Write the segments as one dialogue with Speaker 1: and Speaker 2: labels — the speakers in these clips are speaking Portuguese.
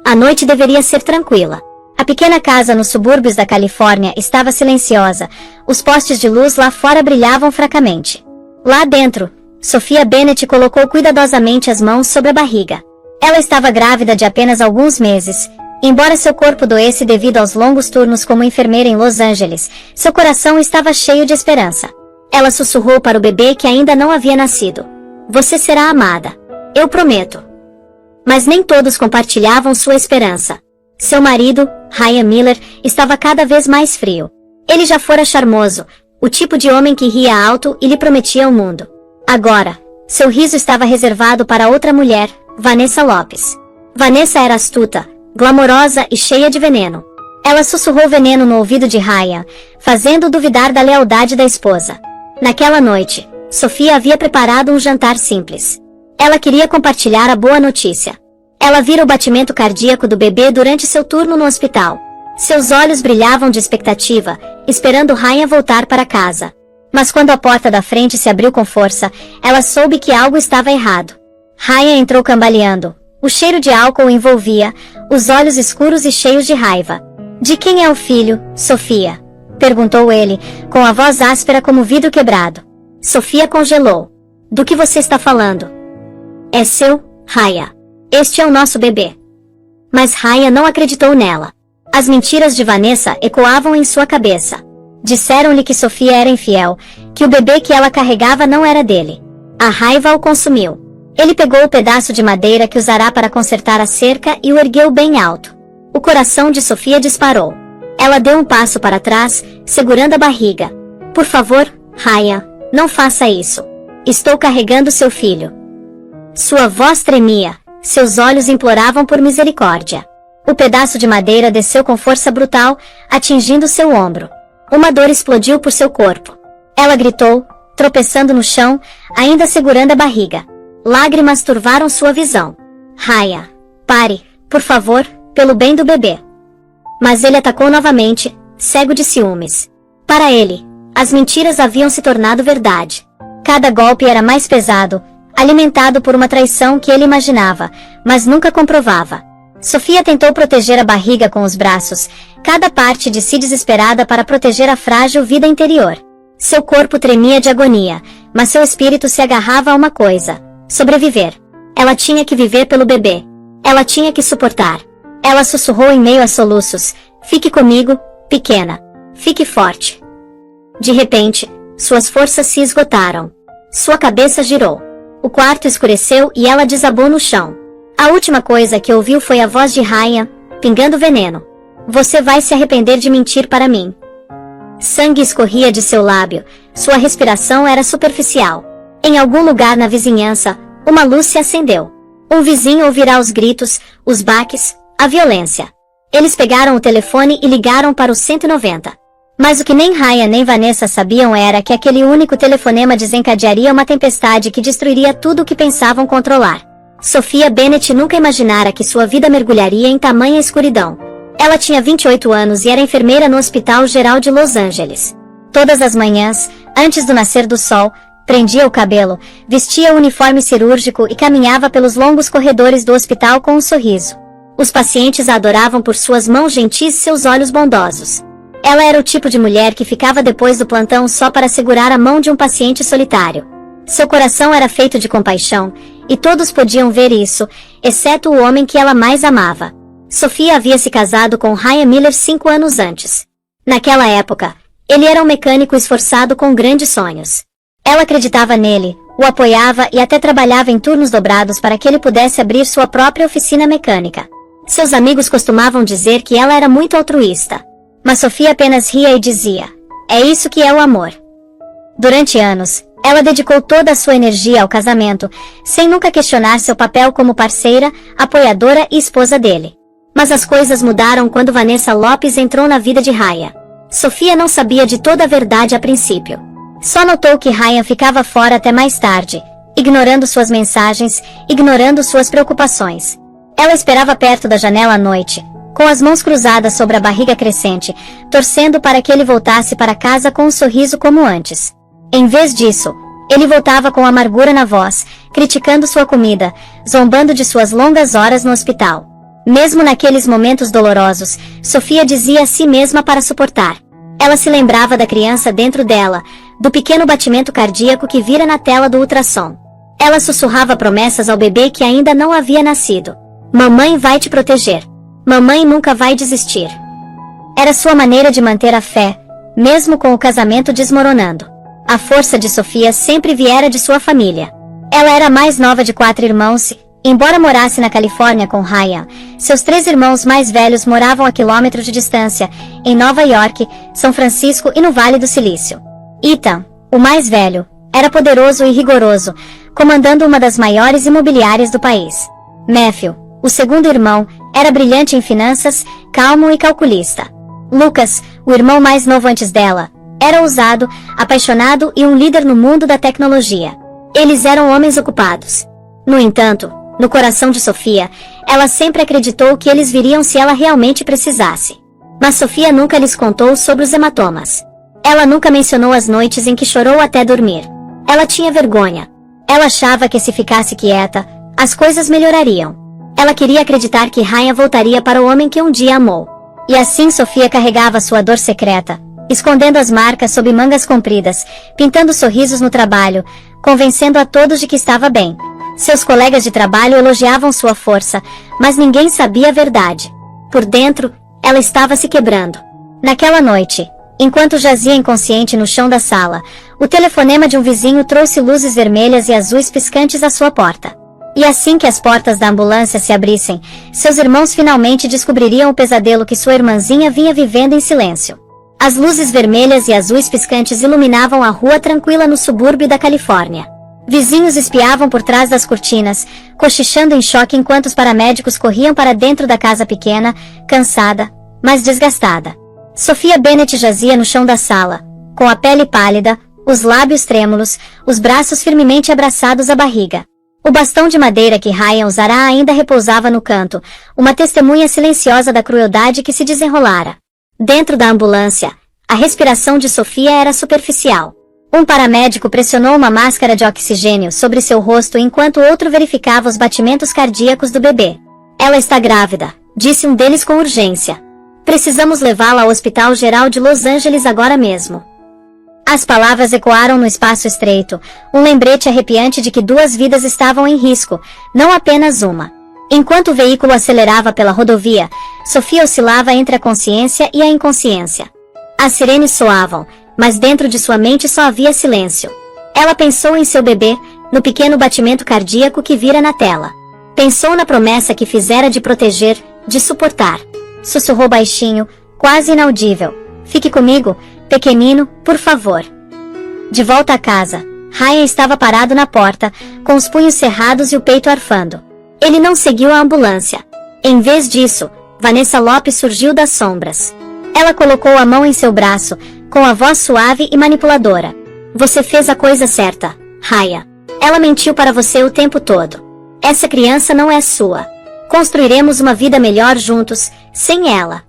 Speaker 1: A noite deveria ser tranquila. A pequena casa nos subúrbios da Califórnia estava silenciosa, os postes de luz lá fora brilhavam fracamente. Lá dentro, Sophia Bennett colocou cuidadosamente as mãos sobre a barriga. Ela estava grávida de apenas alguns meses. Embora seu corpo doesse devido aos longos turnos como enfermeira em Los Angeles, seu coração estava cheio de esperança. Ela sussurrou para o bebê que ainda não havia nascido: "Você será amada. Eu prometo." Mas nem todos compartilhavam sua esperança. Seu marido, Ryan Miller, estava cada vez mais frio. Ele já fora charmoso, o tipo de homem que ria alto e lhe prometia o mundo. Agora, seu riso estava reservado para outra mulher, Vanessa Lopes. Vanessa era astuta, glamourosa e cheia de veneno. Ela sussurrou veneno no ouvido de Ryan, fazendo-o duvidar da lealdade da esposa. Naquela noite, Sophia havia preparado um jantar simples. Ela queria compartilhar a boa notícia. Ela vira o batimento cardíaco do bebê durante seu turno no hospital. Seus olhos brilhavam de expectativa, esperando Ryan voltar para casa. Mas quando a porta da frente se abriu com força, ela soube que algo estava errado. Ryan entrou cambaleando. O cheiro de álcool o envolvia, os olhos escuros e cheios de raiva. "De quem é o filho, Sophia?" perguntou ele, com a voz áspera como vidro quebrado. Sophia congelou. "Do que você está falando?" "É seu, Ryan. Este é o nosso bebê." Mas Ryan não acreditou nela. As mentiras de Vanessa ecoavam em sua cabeça. Disseram-lhe que Sophia era infiel, que o bebê que ela carregava não era dele. A raiva o consumiu. Ele pegou o pedaço de madeira que usará para consertar a cerca e o ergueu bem alto. O coração de Sophia disparou. Ela deu um passo para trás, segurando a barriga. "Por favor, Ryan, não faça isso. Estou carregando seu filho." Sua voz tremia, seus olhos imploravam por misericórdia. O pedaço de madeira desceu com força brutal, atingindo seu ombro. Uma dor explodiu por seu corpo. Ela gritou, tropeçando no chão, ainda segurando a barriga. Lágrimas turvaram sua visão. "Ryan, pare, por favor, pelo bem do bebê." Mas ele atacou novamente, cego de ciúmes. Para ele, as mentiras haviam se tornado verdade. Cada golpe era mais pesado, alimentado por uma traição que ele imaginava, mas nunca comprovava. Sophia tentou proteger a barriga com os braços, cada parte de si desesperada para proteger a frágil vida interior. Seu corpo tremia de agonia, mas seu espírito se agarrava a uma coisa: sobreviver. Ela tinha que viver pelo bebê. Ela tinha que suportar. Ela sussurrou em meio a soluços: "Fique comigo, pequena. Fique forte." De repente, suas forças se esgotaram. Sua cabeça girou. O quarto escureceu e ela desabou no chão. A última coisa que ouviu foi a voz de Ryan, pingando veneno. "Você vai se arrepender de mentir para mim." Sangue escorria de seu lábio, sua respiração era superficial. Em algum lugar na vizinhança, uma luz se acendeu. Um vizinho ouvirá os gritos, os baques, a violência. Eles pegaram o telefone e ligaram para o 190. Mas o que nem Ryan nem Vanessa sabiam era que aquele único telefonema desencadearia uma tempestade que destruiria tudo o que pensavam controlar. Sophia Bennett nunca imaginara que sua vida mergulharia em tamanha escuridão. Ela tinha 28 anos e era enfermeira no Hospital Geral de Los Angeles. Todas as manhãs, antes do nascer do sol, prendia o cabelo, vestia o uniforme cirúrgico e caminhava pelos longos corredores do hospital com um sorriso. Os pacientes a adoravam por suas mãos gentis e seus olhos bondosos. Ela era o tipo de mulher que ficava depois do plantão só para segurar a mão de um paciente solitário. Seu coração era feito de compaixão, e todos podiam ver isso, exceto o homem que ela mais amava. Sophia havia se casado com Ryan Miller 5 anos antes. Naquela época, ele era um mecânico esforçado com grandes sonhos. Ela acreditava nele, o apoiava e até trabalhava em turnos dobrados para que ele pudesse abrir sua própria oficina mecânica. Seus amigos costumavam dizer que ela era muito altruísta. Mas Sophia apenas ria e dizia: "É isso que é o amor." Durante anos, ela dedicou toda a sua energia ao casamento, sem nunca questionar seu papel como parceira, apoiadora e esposa dele. Mas as coisas mudaram quando Vanessa Lopes entrou na vida de Ryan. Sophia não sabia de toda a verdade a princípio. Só notou que Ryan ficava fora até mais tarde, ignorando suas mensagens, ignorando suas preocupações. Ela esperava perto da janela à noite, com as mãos cruzadas sobre a barriga crescente, torcendo para que ele voltasse para casa com um sorriso como antes. Em vez disso, ele voltava com amargura na voz, criticando sua comida, zombando de suas longas horas no hospital. Mesmo naqueles momentos dolorosos, Sofia dizia a si mesma para suportar. Ela se lembrava da criança dentro dela, do pequeno batimento cardíaco que vira na tela do ultrassom. Ela sussurrava promessas ao bebê que ainda não havia nascido. Mamãe vai te proteger. Mamãe nunca vai desistir. Era sua maneira de manter a fé, mesmo com o casamento desmoronando. A força de Sofia sempre viera de sua família. Ela era a mais nova de 4 irmãos. Embora morasse na Califórnia com Ryan, seus 3 irmãos mais velhos moravam a quilômetros de distância, em Nova York, São Francisco e no Vale do Silício. Ethan, o mais velho, era poderoso e rigoroso, comandando uma das maiores imobiliárias do país. Matthew, o segundo irmão, era brilhante em finanças, calmo e calculista. Lucas, o irmão mais novo antes dela, era ousado, apaixonado e um líder no mundo da tecnologia. Eles eram homens ocupados. No entanto, no coração de Sofia, ela sempre acreditou que eles viriam se ela realmente precisasse. Mas Sofia nunca lhes contou sobre os hematomas. Ela nunca mencionou as noites em que chorou até dormir. Ela tinha vergonha. Ela achava que se ficasse quieta, as coisas melhorariam. Ela queria acreditar que Ryan voltaria para o homem que um dia amou. E assim Sofia carregava sua dor secreta, escondendo as marcas sob mangas compridas, pintando sorrisos no trabalho, convencendo a todos de que estava bem. Seus colegas de trabalho elogiavam sua força, mas ninguém sabia a verdade. Por dentro, ela estava se quebrando. Naquela noite, enquanto jazia inconsciente no chão da sala, o telefonema de um vizinho trouxe luzes vermelhas e azuis piscantes à sua porta. E assim que as portas da ambulância se abrissem, seus irmãos finalmente descobririam o pesadelo que sua irmãzinha vinha vivendo em silêncio. As luzes vermelhas e azuis piscantes iluminavam a rua tranquila no subúrbio da Califórnia. Vizinhos espiavam por trás das cortinas, cochichando em choque enquanto os paramédicos corriam para dentro da casa pequena, cansada, mas desgastada. Sofia Bennett jazia no chão da sala, com a pele pálida, os lábios trêmulos, os braços firmemente abraçados à barriga. O bastão de madeira que Ryan usará ainda repousava no canto, uma testemunha silenciosa da crueldade que se desenrolara. Dentro da ambulância, a respiração de Sofia era superficial. Um paramédico pressionou uma máscara de oxigênio sobre seu rosto enquanto outro verificava os batimentos cardíacos do bebê. Ela está grávida, disse um deles com urgência. Precisamos levá-la ao Hospital Geral de Los Angeles agora mesmo. As palavras ecoaram no espaço estreito, um lembrete arrepiante de que 2 vidas estavam em risco, não apenas uma. Enquanto o veículo acelerava pela rodovia, Sofia oscilava entre a consciência e a inconsciência. As sirenes soavam, mas dentro de sua mente só havia silêncio. Ela pensou em seu bebê, no pequeno batimento cardíaco que vira na tela. Pensou na promessa que fizera de proteger, de suportar. Sussurrou baixinho, quase inaudível. Fique comigo, pequenino, por favor. De volta a casa, Ryan estava parado na porta, com os punhos cerrados e o peito arfando. Ele não seguiu a ambulância. Em vez disso, Vanessa Lopes surgiu das sombras. Ela colocou a mão em seu braço, com a voz suave e manipuladora. Você fez a coisa certa, Ryan. Ela mentiu para você o tempo todo. Essa criança não é sua. Construiremos uma vida melhor juntos, sem ela.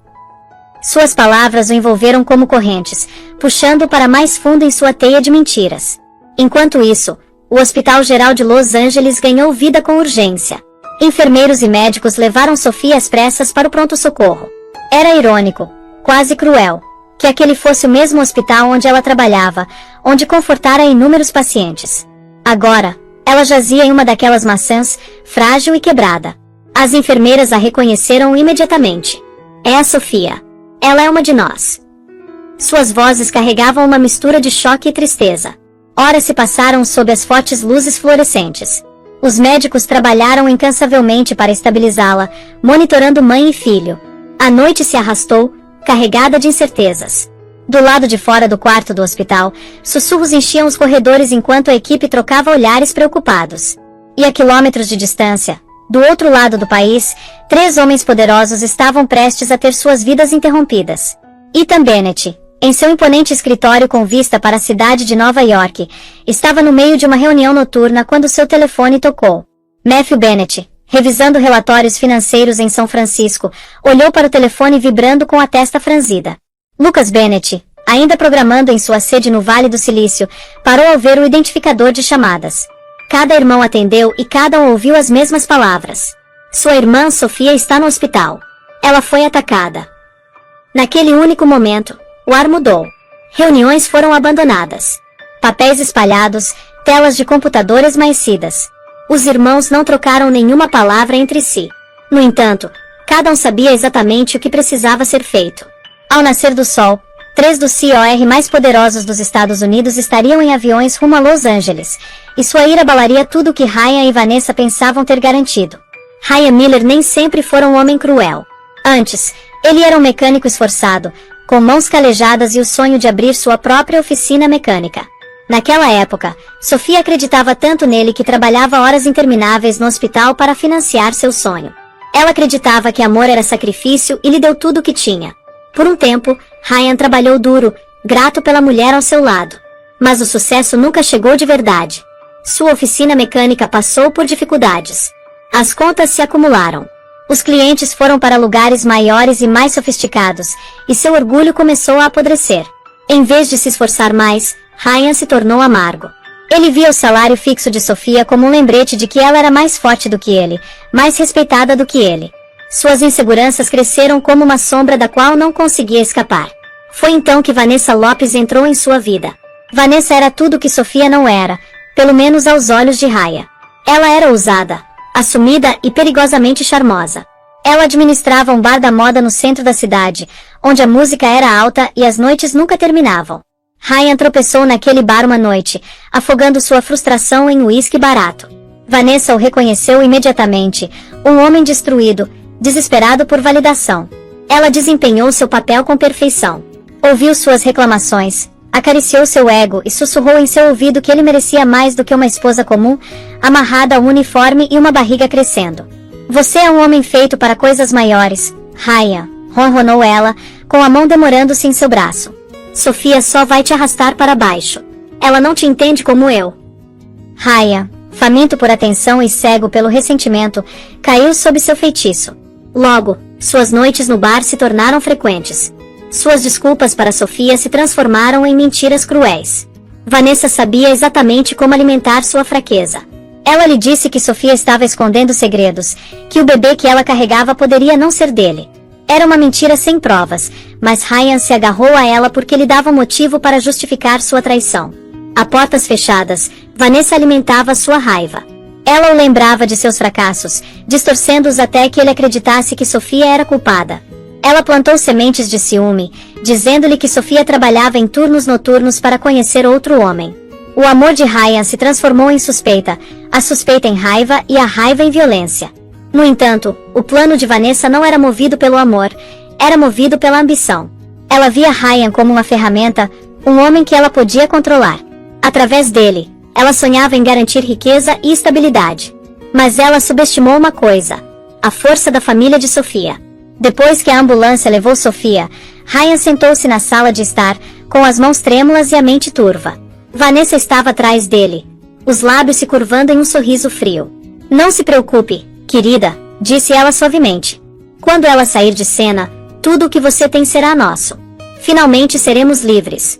Speaker 1: Suas palavras o envolveram como correntes, puxando-o para mais fundo em sua teia de mentiras. Enquanto isso, o Hospital Geral de Los Angeles ganhou vida com urgência. Enfermeiros e médicos levaram Sofia às pressas para o pronto-socorro. Era irônico, quase cruel, que aquele fosse o mesmo hospital onde ela trabalhava, onde confortara inúmeros pacientes. Agora, ela jazia em uma daquelas maçãs, frágil e quebrada. As enfermeiras a reconheceram imediatamente. É a Sofia. Ela é uma de nós. Suas vozes carregavam uma mistura de choque e tristeza. Horas se passaram sob as fortes luzes fluorescentes. Os médicos trabalharam incansavelmente para estabilizá-la, monitorando mãe e filho. A noite se arrastou, carregada de incertezas. Do lado de fora do quarto do hospital, sussurros enchiam os corredores enquanto a equipe trocava olhares preocupados. E a quilômetros de distância, do outro lado do país, 3 homens poderosos estavam prestes a ter suas vidas interrompidas. Ethan Bennett, em seu imponente escritório com vista para a cidade de Nova York, estava no meio de uma reunião noturna quando seu telefone tocou. Matthew Bennett, revisando relatórios financeiros em São Francisco, olhou para o telefone vibrando com a testa franzida. Lucas Bennett, ainda programando em sua sede no Vale do Silício, parou ao ver o identificador de chamadas. Cada irmão atendeu e cada um ouviu as mesmas palavras. Sua irmã Sofia está no hospital. Ela foi atacada. Naquele único momento, o ar mudou. Reuniões foram abandonadas. Papéis espalhados, telas de computador esmaecidas. Os irmãos não trocaram nenhuma palavra entre si. No entanto, cada um sabia exatamente o que precisava ser feito. Ao nascer do sol, 3 dos COR mais poderosos dos Estados Unidos estariam em aviões rumo a Los Angeles, e sua ira abalaria tudo o que Ryan e Vanessa pensavam ter garantido. Ryan Miller nem sempre fora um homem cruel. Antes, ele era um mecânico esforçado, com mãos calejadas e o sonho de abrir sua própria oficina mecânica. Naquela época, Sofia acreditava tanto nele que trabalhava horas intermináveis no hospital para financiar seu sonho. Ela acreditava que amor era sacrifício e lhe deu tudo o que tinha. Por um tempo, Ryan trabalhou duro, grato pela mulher ao seu lado. Mas o sucesso nunca chegou de verdade. Sua oficina mecânica passou por dificuldades. As contas se acumularam. Os clientes foram para lugares maiores e mais sofisticados, e seu orgulho começou a apodrecer. Em vez de se esforçar mais, Ryan se tornou amargo. Ele via o salário fixo de Sofia como um lembrete de que ela era mais forte do que ele, mais respeitada do que ele. Suas inseguranças cresceram como uma sombra da qual não conseguia escapar. Foi então que Vanessa Lopes entrou em sua vida. Vanessa era tudo o que Sofia não era, pelo menos aos olhos de Ryan. Ela era ousada, assumida e perigosamente charmosa. Ela administrava um bar da moda no centro da cidade, onde a música era alta e as noites nunca terminavam. Ryan tropeçou naquele bar uma noite, afogando sua frustração em uísque barato. Vanessa o reconheceu imediatamente, um homem destruído, desesperado por validação. Ela desempenhou seu papel com perfeição. Ouviu suas reclamações, acariciou seu ego e sussurrou em seu ouvido que ele merecia mais do que uma esposa comum, amarrada a um uniforme e uma barriga crescendo. Você é um homem feito para coisas maiores, Ryan, ronronou ela, com a mão demorando-se em seu braço. Sofia só vai te arrastar para baixo. Ela não te entende como eu. Ryan, faminto por atenção e cego pelo ressentimento, caiu sob seu feitiço. Logo, suas noites no bar se tornaram frequentes. Suas desculpas para Sofia se transformaram em mentiras cruéis. Vanessa sabia exatamente como alimentar sua fraqueza. Ela lhe disse que Sofia estava escondendo segredos, que o bebê que ela carregava poderia não ser dele. Era uma mentira sem provas, mas Ryan se agarrou a ela porque lhe dava motivo para justificar sua traição. A portas fechadas, Vanessa alimentava sua raiva. Ela o lembrava de seus fracassos, distorcendo-os até que ele acreditasse que Sofia era culpada. Ela plantou sementes de ciúme, dizendo-lhe que Sofia trabalhava em turnos noturnos para conhecer outro homem. O amor de Ryan se transformou em suspeita, a suspeita em raiva e a raiva em violência. No entanto, o plano de Vanessa não era movido pelo amor, era movido pela ambição. Ela via Ryan como uma ferramenta, um homem que ela podia controlar. Através dele, ela sonhava em garantir riqueza e estabilidade. Mas ela subestimou uma coisa: a força da família de Sofia. Depois que a ambulância levou Sofia, Ryan sentou-se na sala de estar, com as mãos trêmulas e a mente turva. Vanessa estava atrás dele, os lábios se curvando em um sorriso frio. Não se preocupe, querida, disse ela suavemente. Quando ela sair de cena, tudo o que você tem será nosso. Finalmente seremos livres.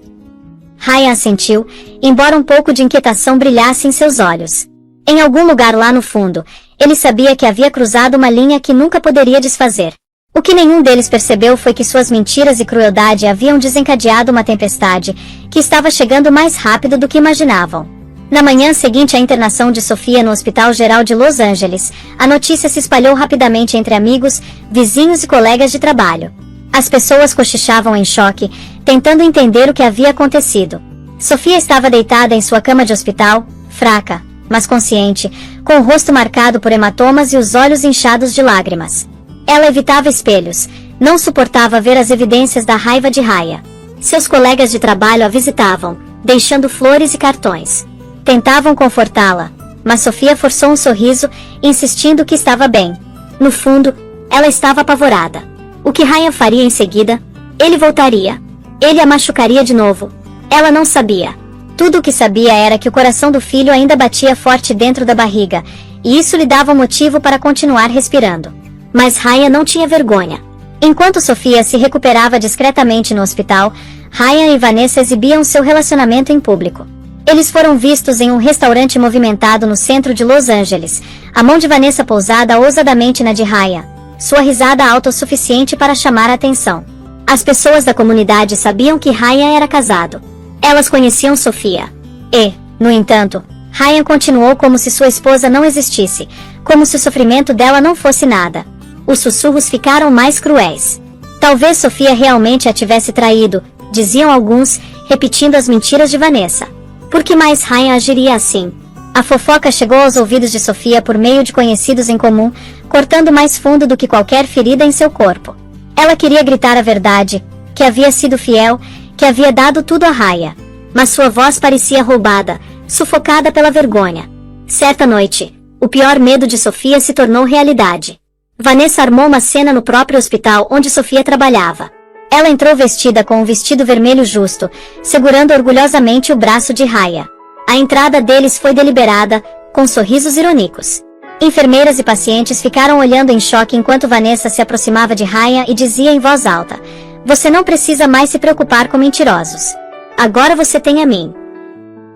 Speaker 1: Ryan assentiu, embora um pouco de inquietação brilhasse em seus olhos. Em algum lugar lá no fundo, ele sabia que havia cruzado uma linha que nunca poderia desfazer. O que nenhum deles percebeu foi que suas mentiras e crueldade haviam desencadeado uma tempestade, que estava chegando mais rápido do que imaginavam. Na manhã seguinte à internação de Sofia no Hospital Geral de Los Angeles, a notícia se espalhou rapidamente entre amigos, vizinhos e colegas de trabalho. As pessoas cochichavam em choque, tentando entender o que havia acontecido. Sofia estava deitada em sua cama de hospital, fraca, mas consciente, com o rosto marcado por hematomas e os olhos inchados de lágrimas. Ela evitava espelhos, não suportava ver as evidências da raiva de Ryan. Seus colegas de trabalho a visitavam, deixando flores e cartões. Tentavam confortá-la, mas Sofia forçou um sorriso, insistindo que estava bem. No fundo, ela estava apavorada. O que Ryan faria em seguida? Ele voltaria. Ele a machucaria de novo. Ela não sabia. Tudo o que sabia era que o coração do filho ainda batia forte dentro da barriga, e isso lhe dava motivo para continuar respirando. Mas Ryan não tinha vergonha. Enquanto Sofia se recuperava discretamente no hospital, Ryan e Vanessa exibiam seu relacionamento em público. Eles foram vistos em um restaurante movimentado no centro de Los Angeles, a mão de Vanessa pousada ousadamente na de Ryan, sua risada alta o suficiente para chamar a atenção. As pessoas da comunidade sabiam que Ryan era casado. Elas conheciam Sofia. E, no entanto, Ryan continuou como se sua esposa não existisse, como se o sofrimento dela não fosse nada. Os sussurros ficaram mais cruéis. Talvez Sofia realmente a tivesse traído, diziam alguns, repetindo as mentiras de Vanessa. Por que mais Ryan agiria assim? A fofoca chegou aos ouvidos de Sofia por meio de conhecidos em comum, cortando mais fundo do que qualquer ferida em seu corpo. Ela queria gritar a verdade, que havia sido fiel, que havia dado tudo a Ryan. Mas sua voz parecia roubada, sufocada pela vergonha. Certa noite, o pior medo de Sofia se tornou realidade. Vanessa armou uma cena no próprio hospital onde Sofia trabalhava. Ela entrou vestida com um vestido vermelho justo, segurando orgulhosamente o braço de Ryan. A entrada deles foi deliberada, com sorrisos irônicos. Enfermeiras e pacientes ficaram olhando em choque enquanto Vanessa se aproximava de Ryan e dizia em voz alta: "Você não precisa mais se preocupar com mentirosos. Agora você tem a mim."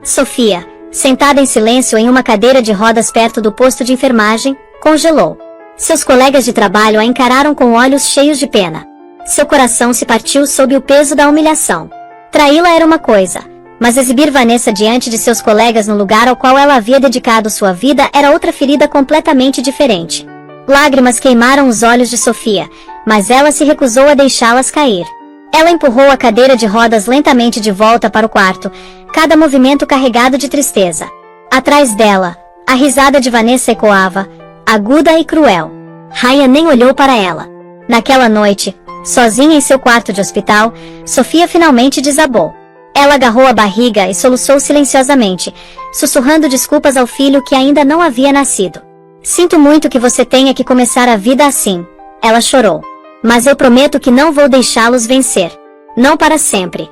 Speaker 1: Sofia, sentada em silêncio em uma cadeira de rodas perto do posto de enfermagem, congelou. Seus colegas de trabalho a encararam com olhos cheios de pena. Seu coração se partiu sob o peso da humilhação. Traí-la era uma coisa, mas exibir Vanessa diante de seus colegas no lugar ao qual ela havia dedicado sua vida era outra ferida completamente diferente. Lágrimas queimaram os olhos de Sofia, mas ela se recusou a deixá-las cair. Ela empurrou a cadeira de rodas lentamente de volta para o quarto, cada movimento carregado de tristeza. Atrás dela, a risada de Vanessa ecoava, aguda e cruel. Ryan nem olhou para ela. Naquela noite, sozinha em seu quarto de hospital, Sofia finalmente desabou. Ela agarrou a barriga e soluçou silenciosamente, sussurrando desculpas ao filho que ainda não havia nascido. "Sinto muito que você tenha que começar a vida assim", ela chorou. "Mas eu prometo que não vou deixá-los vencer. Não para sempre."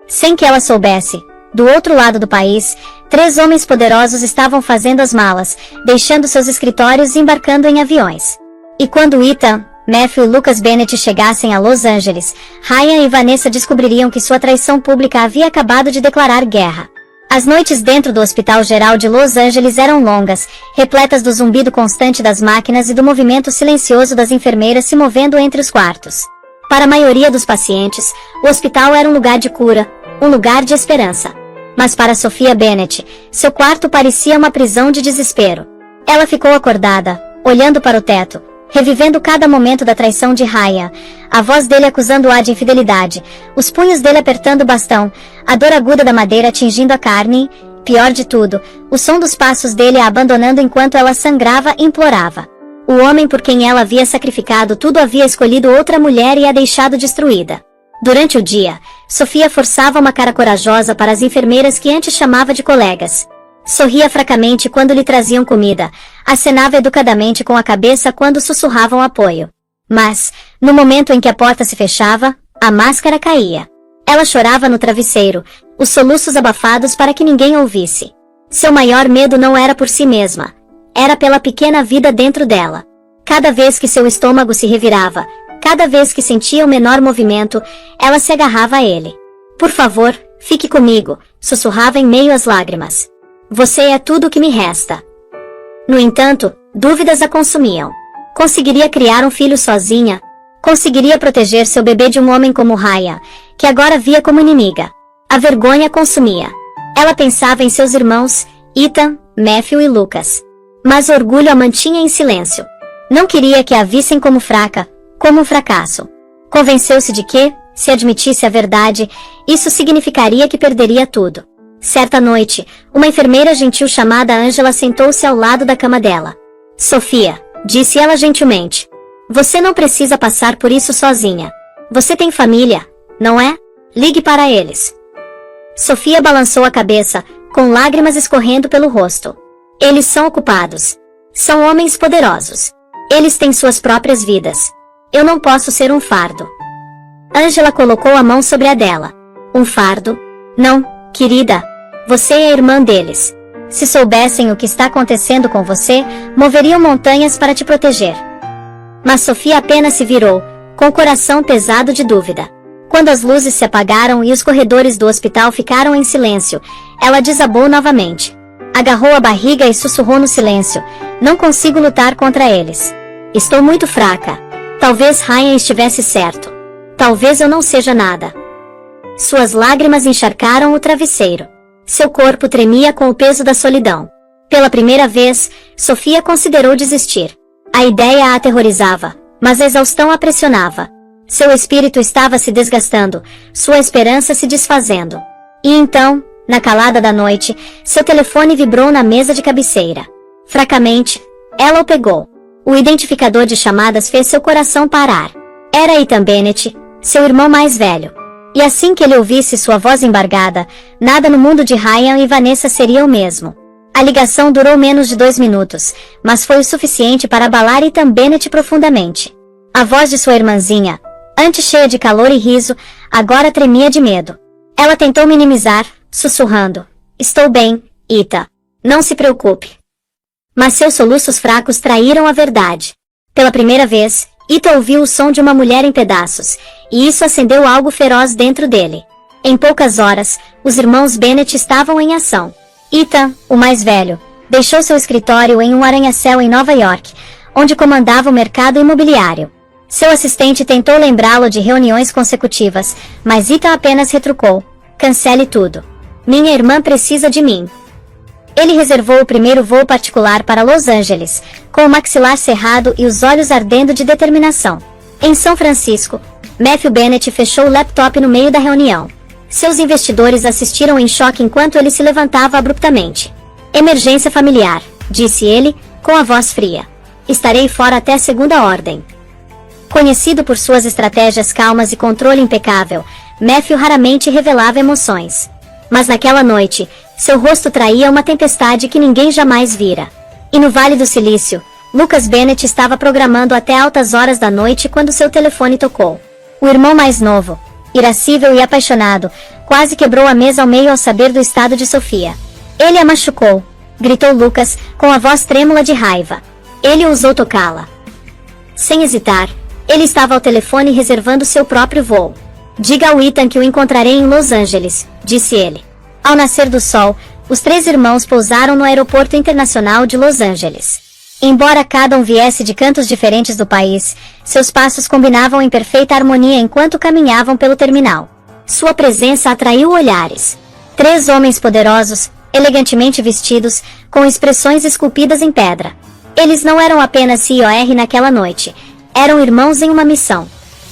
Speaker 1: Sem que ela soubesse, do outro lado do país, 3 homens poderosos estavam fazendo as malas, deixando seus escritórios e embarcando em aviões. E quando Ethan, Matthew e Lucas Bennett chegassem a Los Angeles, Ryan e Vanessa descobririam que sua traição pública havia acabado de declarar guerra. As noites dentro do Hospital Geral de Los Angeles eram longas, repletas do zumbido constante das máquinas e do movimento silencioso das enfermeiras se movendo entre os quartos. Para a maioria dos pacientes, o hospital era um lugar de cura, um lugar de esperança. Mas para Sofia Bennett, seu quarto parecia uma prisão de desespero. Ela ficou acordada, olhando para o teto, revivendo cada momento da traição de Ryan, a voz dele acusando-a de infidelidade, os punhos dele apertando o bastão, a dor aguda da madeira atingindo a carne, pior de tudo, o som dos passos dele a abandonando enquanto ela sangrava e implorava. O homem por quem ela havia sacrificado tudo havia escolhido outra mulher e a deixado destruída. Durante o dia, Sofia forçava uma cara corajosa para as enfermeiras que antes chamava de colegas. Sorria fracamente quando lhe traziam comida, acenava educadamente com a cabeça quando sussurravam apoio. Mas, no momento em que a porta se fechava, a máscara caía. Ela chorava no travesseiro, os soluços abafados para que ninguém ouvisse. Seu maior medo não era por si mesma, era pela pequena vida dentro dela. Cada vez que seu estômago se revirava, cada vez que sentia o menor movimento, ela se agarrava a ele. "Por favor, fique comigo", sussurrava em meio às lágrimas. "Você é tudo o que me resta." No entanto, dúvidas a consumiam. Conseguiria criar um filho sozinha? Conseguiria proteger seu bebê de um homem como Ryan, que agora via como inimiga? A vergonha consumia. Ela pensava em seus irmãos, Ethan, Matthew e Lucas. Mas o orgulho a mantinha em silêncio. Não queria que a vissem como fraca, como um fracasso. Convenceu-se de que, se admitisse a verdade, isso significaria que perderia tudo. Certa noite, uma enfermeira gentil chamada Angela sentou-se ao lado da cama dela. "Sofia", disse ela gentilmente, "você não precisa passar por isso sozinha. Você tem família, não é? Ligue para eles." Sofia balançou a cabeça, com lágrimas escorrendo pelo rosto. "Eles são ocupados. São homens poderosos. Eles têm suas próprias vidas. Eu não posso ser um fardo." Angela colocou a mão sobre a dela. "Um fardo? Não, querida. Você é a irmã deles. Se soubessem o que está acontecendo com você, moveriam montanhas para te proteger." Mas Sofia apenas se virou, com o coração pesado de dúvida. Quando as luzes se apagaram e os corredores do hospital ficaram em silêncio, Ela desabou novamente. Agarrou a barriga e sussurrou no silêncio: não consigo lutar contra eles. Estou muito fraca. Talvez Ryan estivesse certo. Talvez eu não seja nada. Suas lágrimas encharcaram o travesseiro. Seu corpo tremia com o peso da solidão. Pela primeira vez, Sofia considerou desistir. A ideia a aterrorizava, mas a exaustão a pressionava. Seu espírito estava se desgastando, sua esperança se desfazendo. E então, na calada da noite, seu telefone vibrou na mesa de cabeceira. Fracamente, ela o pegou. O identificador de chamadas fez seu coração parar. Era Ethan Bennett, seu irmão mais velho. E assim que ele ouvisse sua voz embargada, nada no mundo de Ryan e Vanessa seria o mesmo. A ligação durou menos de 2 minutos, mas foi o suficiente para abalar Ethan Bennett profundamente. A voz de sua irmãzinha, antes cheia de calor e riso, agora tremia de medo. Ela tentou minimizar, sussurrando: estou bem, Ethan. Não se preocupe. Mas seus soluços fracos traíram a verdade. Pela primeira vez, Ethan ouviu o som de uma mulher em pedaços, e isso acendeu algo feroz dentro dele. Em poucas horas, os irmãos Bennett estavam em ação. Ethan, o mais velho, deixou seu escritório em um arranha-céu em Nova York, onde comandava o mercado imobiliário. Seu assistente tentou lembrá-lo de reuniões consecutivas, mas Ethan apenas retrucou: cancele tudo. Minha irmã precisa de mim. Ele reservou o primeiro voo particular para Los Angeles, com o maxilar cerrado e os olhos ardendo de determinação. Em São Francisco, Matthew Bennett fechou o laptop no meio da reunião. Seus investidores assistiram em choque enquanto ele se levantava abruptamente. Emergência familiar, disse ele, com a voz fria. Estarei fora até segunda ordem. Conhecido por suas estratégias calmas e controle impecável, Matthew raramente revelava emoções. Mas naquela noite, seu rosto traía uma tempestade que ninguém jamais vira. E no Vale do Silício, Lucas Bennett estava programando até altas horas da noite quando seu telefone tocou. O irmão mais novo, irascível e apaixonado, quase quebrou a mesa ao meio ao saber do estado de Sofia. Ele a machucou, gritou Lucas, com a voz trêmula de raiva. Ele ousou tocá-la. Sem hesitar, ele estava ao telefone reservando seu próprio voo. Diga ao Ethan que o encontrarei em Los Angeles, disse ele. Ao nascer do sol, os 3 irmãos pousaram no aeroporto internacional de Los Angeles. Embora cada um viesse de cantos diferentes do país, seus passos combinavam em perfeita harmonia enquanto caminhavam pelo terminal. Sua presença atraiu olhares. 3 homens poderosos, elegantemente vestidos, com expressões esculpidas em pedra. Eles não eram apenas COR naquela noite, eram irmãos em uma missão.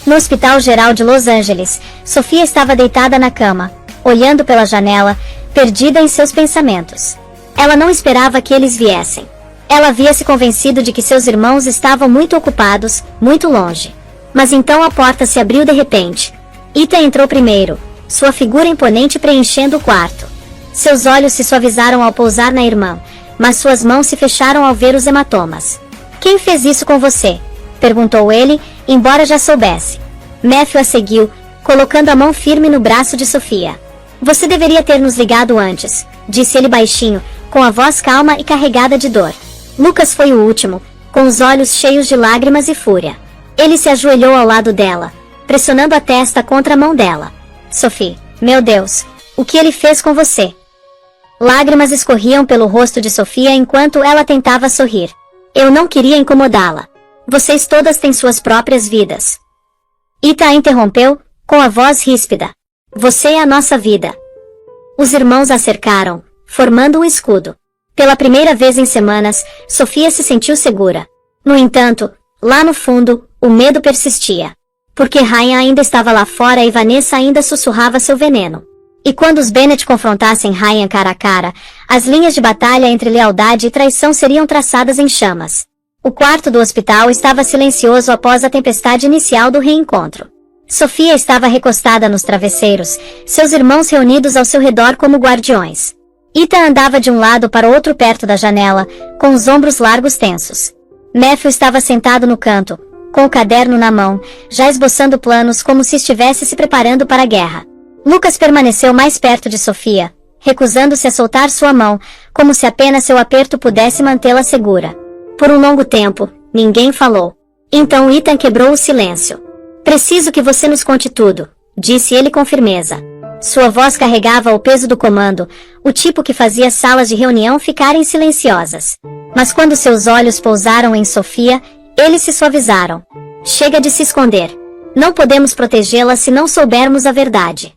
Speaker 1: No Hospital Geral de Los Angeles, Sofia estava deitada na cama, olhando pela janela, perdida em seus pensamentos. Ela não esperava que eles viessem. Ela havia se convencido de que seus irmãos estavam muito ocupados, muito longe. Mas então a porta se abriu de repente. Ethan entrou primeiro, sua figura imponente preenchendo o quarto. Seus olhos se suavizaram ao pousar na irmã, mas suas mãos se fecharam ao ver os hematomas. Quem fez isso com você? Perguntou ele, embora já soubesse. Matthew a seguiu, colocando a mão firme no braço de Sofia. Você deveria ter nos ligado antes, disse ele baixinho, com a voz calma e carregada de dor. Lucas foi o último, com os olhos cheios de lágrimas e fúria. Ele se ajoelhou ao lado dela, pressionando a testa contra a mão dela. Sophie, meu Deus, o que ele fez com você? Lágrimas escorriam pelo rosto de Sofia enquanto ela tentava sorrir. Eu não queria incomodá-la. Vocês todas têm suas próprias vidas. Ethan a interrompeu, com a voz ríspida. Você é a nossa vida. Os irmãos a cercaram, formando um escudo. Pela primeira vez em semanas, Sofia se sentiu segura. No entanto, lá no fundo, o medo persistia. Porque Ryan ainda estava lá fora e Vanessa ainda sussurrava seu veneno. E quando os Bennett confrontassem Ryan cara a cara, as linhas de batalha entre lealdade e traição seriam traçadas em chamas. O quarto do hospital estava silencioso após a tempestade inicial do reencontro. Sofia estava recostada nos travesseiros, seus irmãos reunidos ao seu redor como guardiões. Ethan andava de um lado para o outro perto da janela, com os ombros largos tensos. Matthew estava sentado no canto, com o caderno na mão, já esboçando planos como se estivesse se preparando para a guerra. Lucas permaneceu mais perto de Sofia, recusando-se a soltar sua mão, como se apenas seu aperto pudesse mantê-la segura. Por um longo tempo, ninguém falou. Então Ethan quebrou o silêncio. Preciso que você nos conte tudo, disse ele com firmeza. Sua voz carregava o peso do comando, o tipo que fazia salas de reunião ficarem silenciosas. Mas quando seus olhos pousaram em Sofia, eles se suavizaram. Chega de se esconder. Não podemos protegê-la se não soubermos a verdade.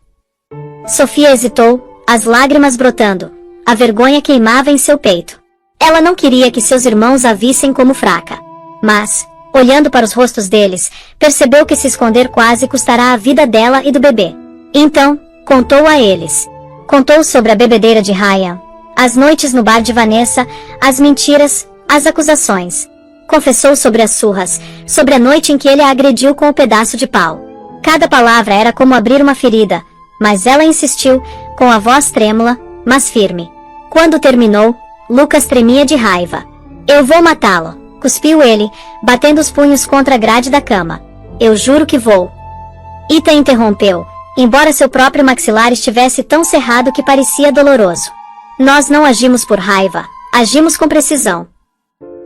Speaker 1: Sofia hesitou, as lágrimas brotando. A vergonha queimava em seu peito. Ela não queria que seus irmãos a vissem como fraca. Mas, olhando para os rostos deles, percebeu que se esconder quase custará a vida dela e do bebê. Então, contou a eles. Contou sobre a bebedeira de Ryan, as noites no bar de Vanessa, as mentiras, as acusações. Confessou sobre as surras, sobre a noite em que ele a agrediu com o pedaço de pau. Cada palavra era como abrir uma ferida, mas ela insistiu, com a voz trêmula, mas firme. Quando terminou, Lucas tremia de raiva. Eu vou matá-lo, cuspiu ele, batendo os punhos contra a grade da cama. Eu juro que vou. Ethan interrompeu, embora seu próprio maxilar estivesse tão cerrado que parecia doloroso. Nós não agimos por raiva, agimos com precisão.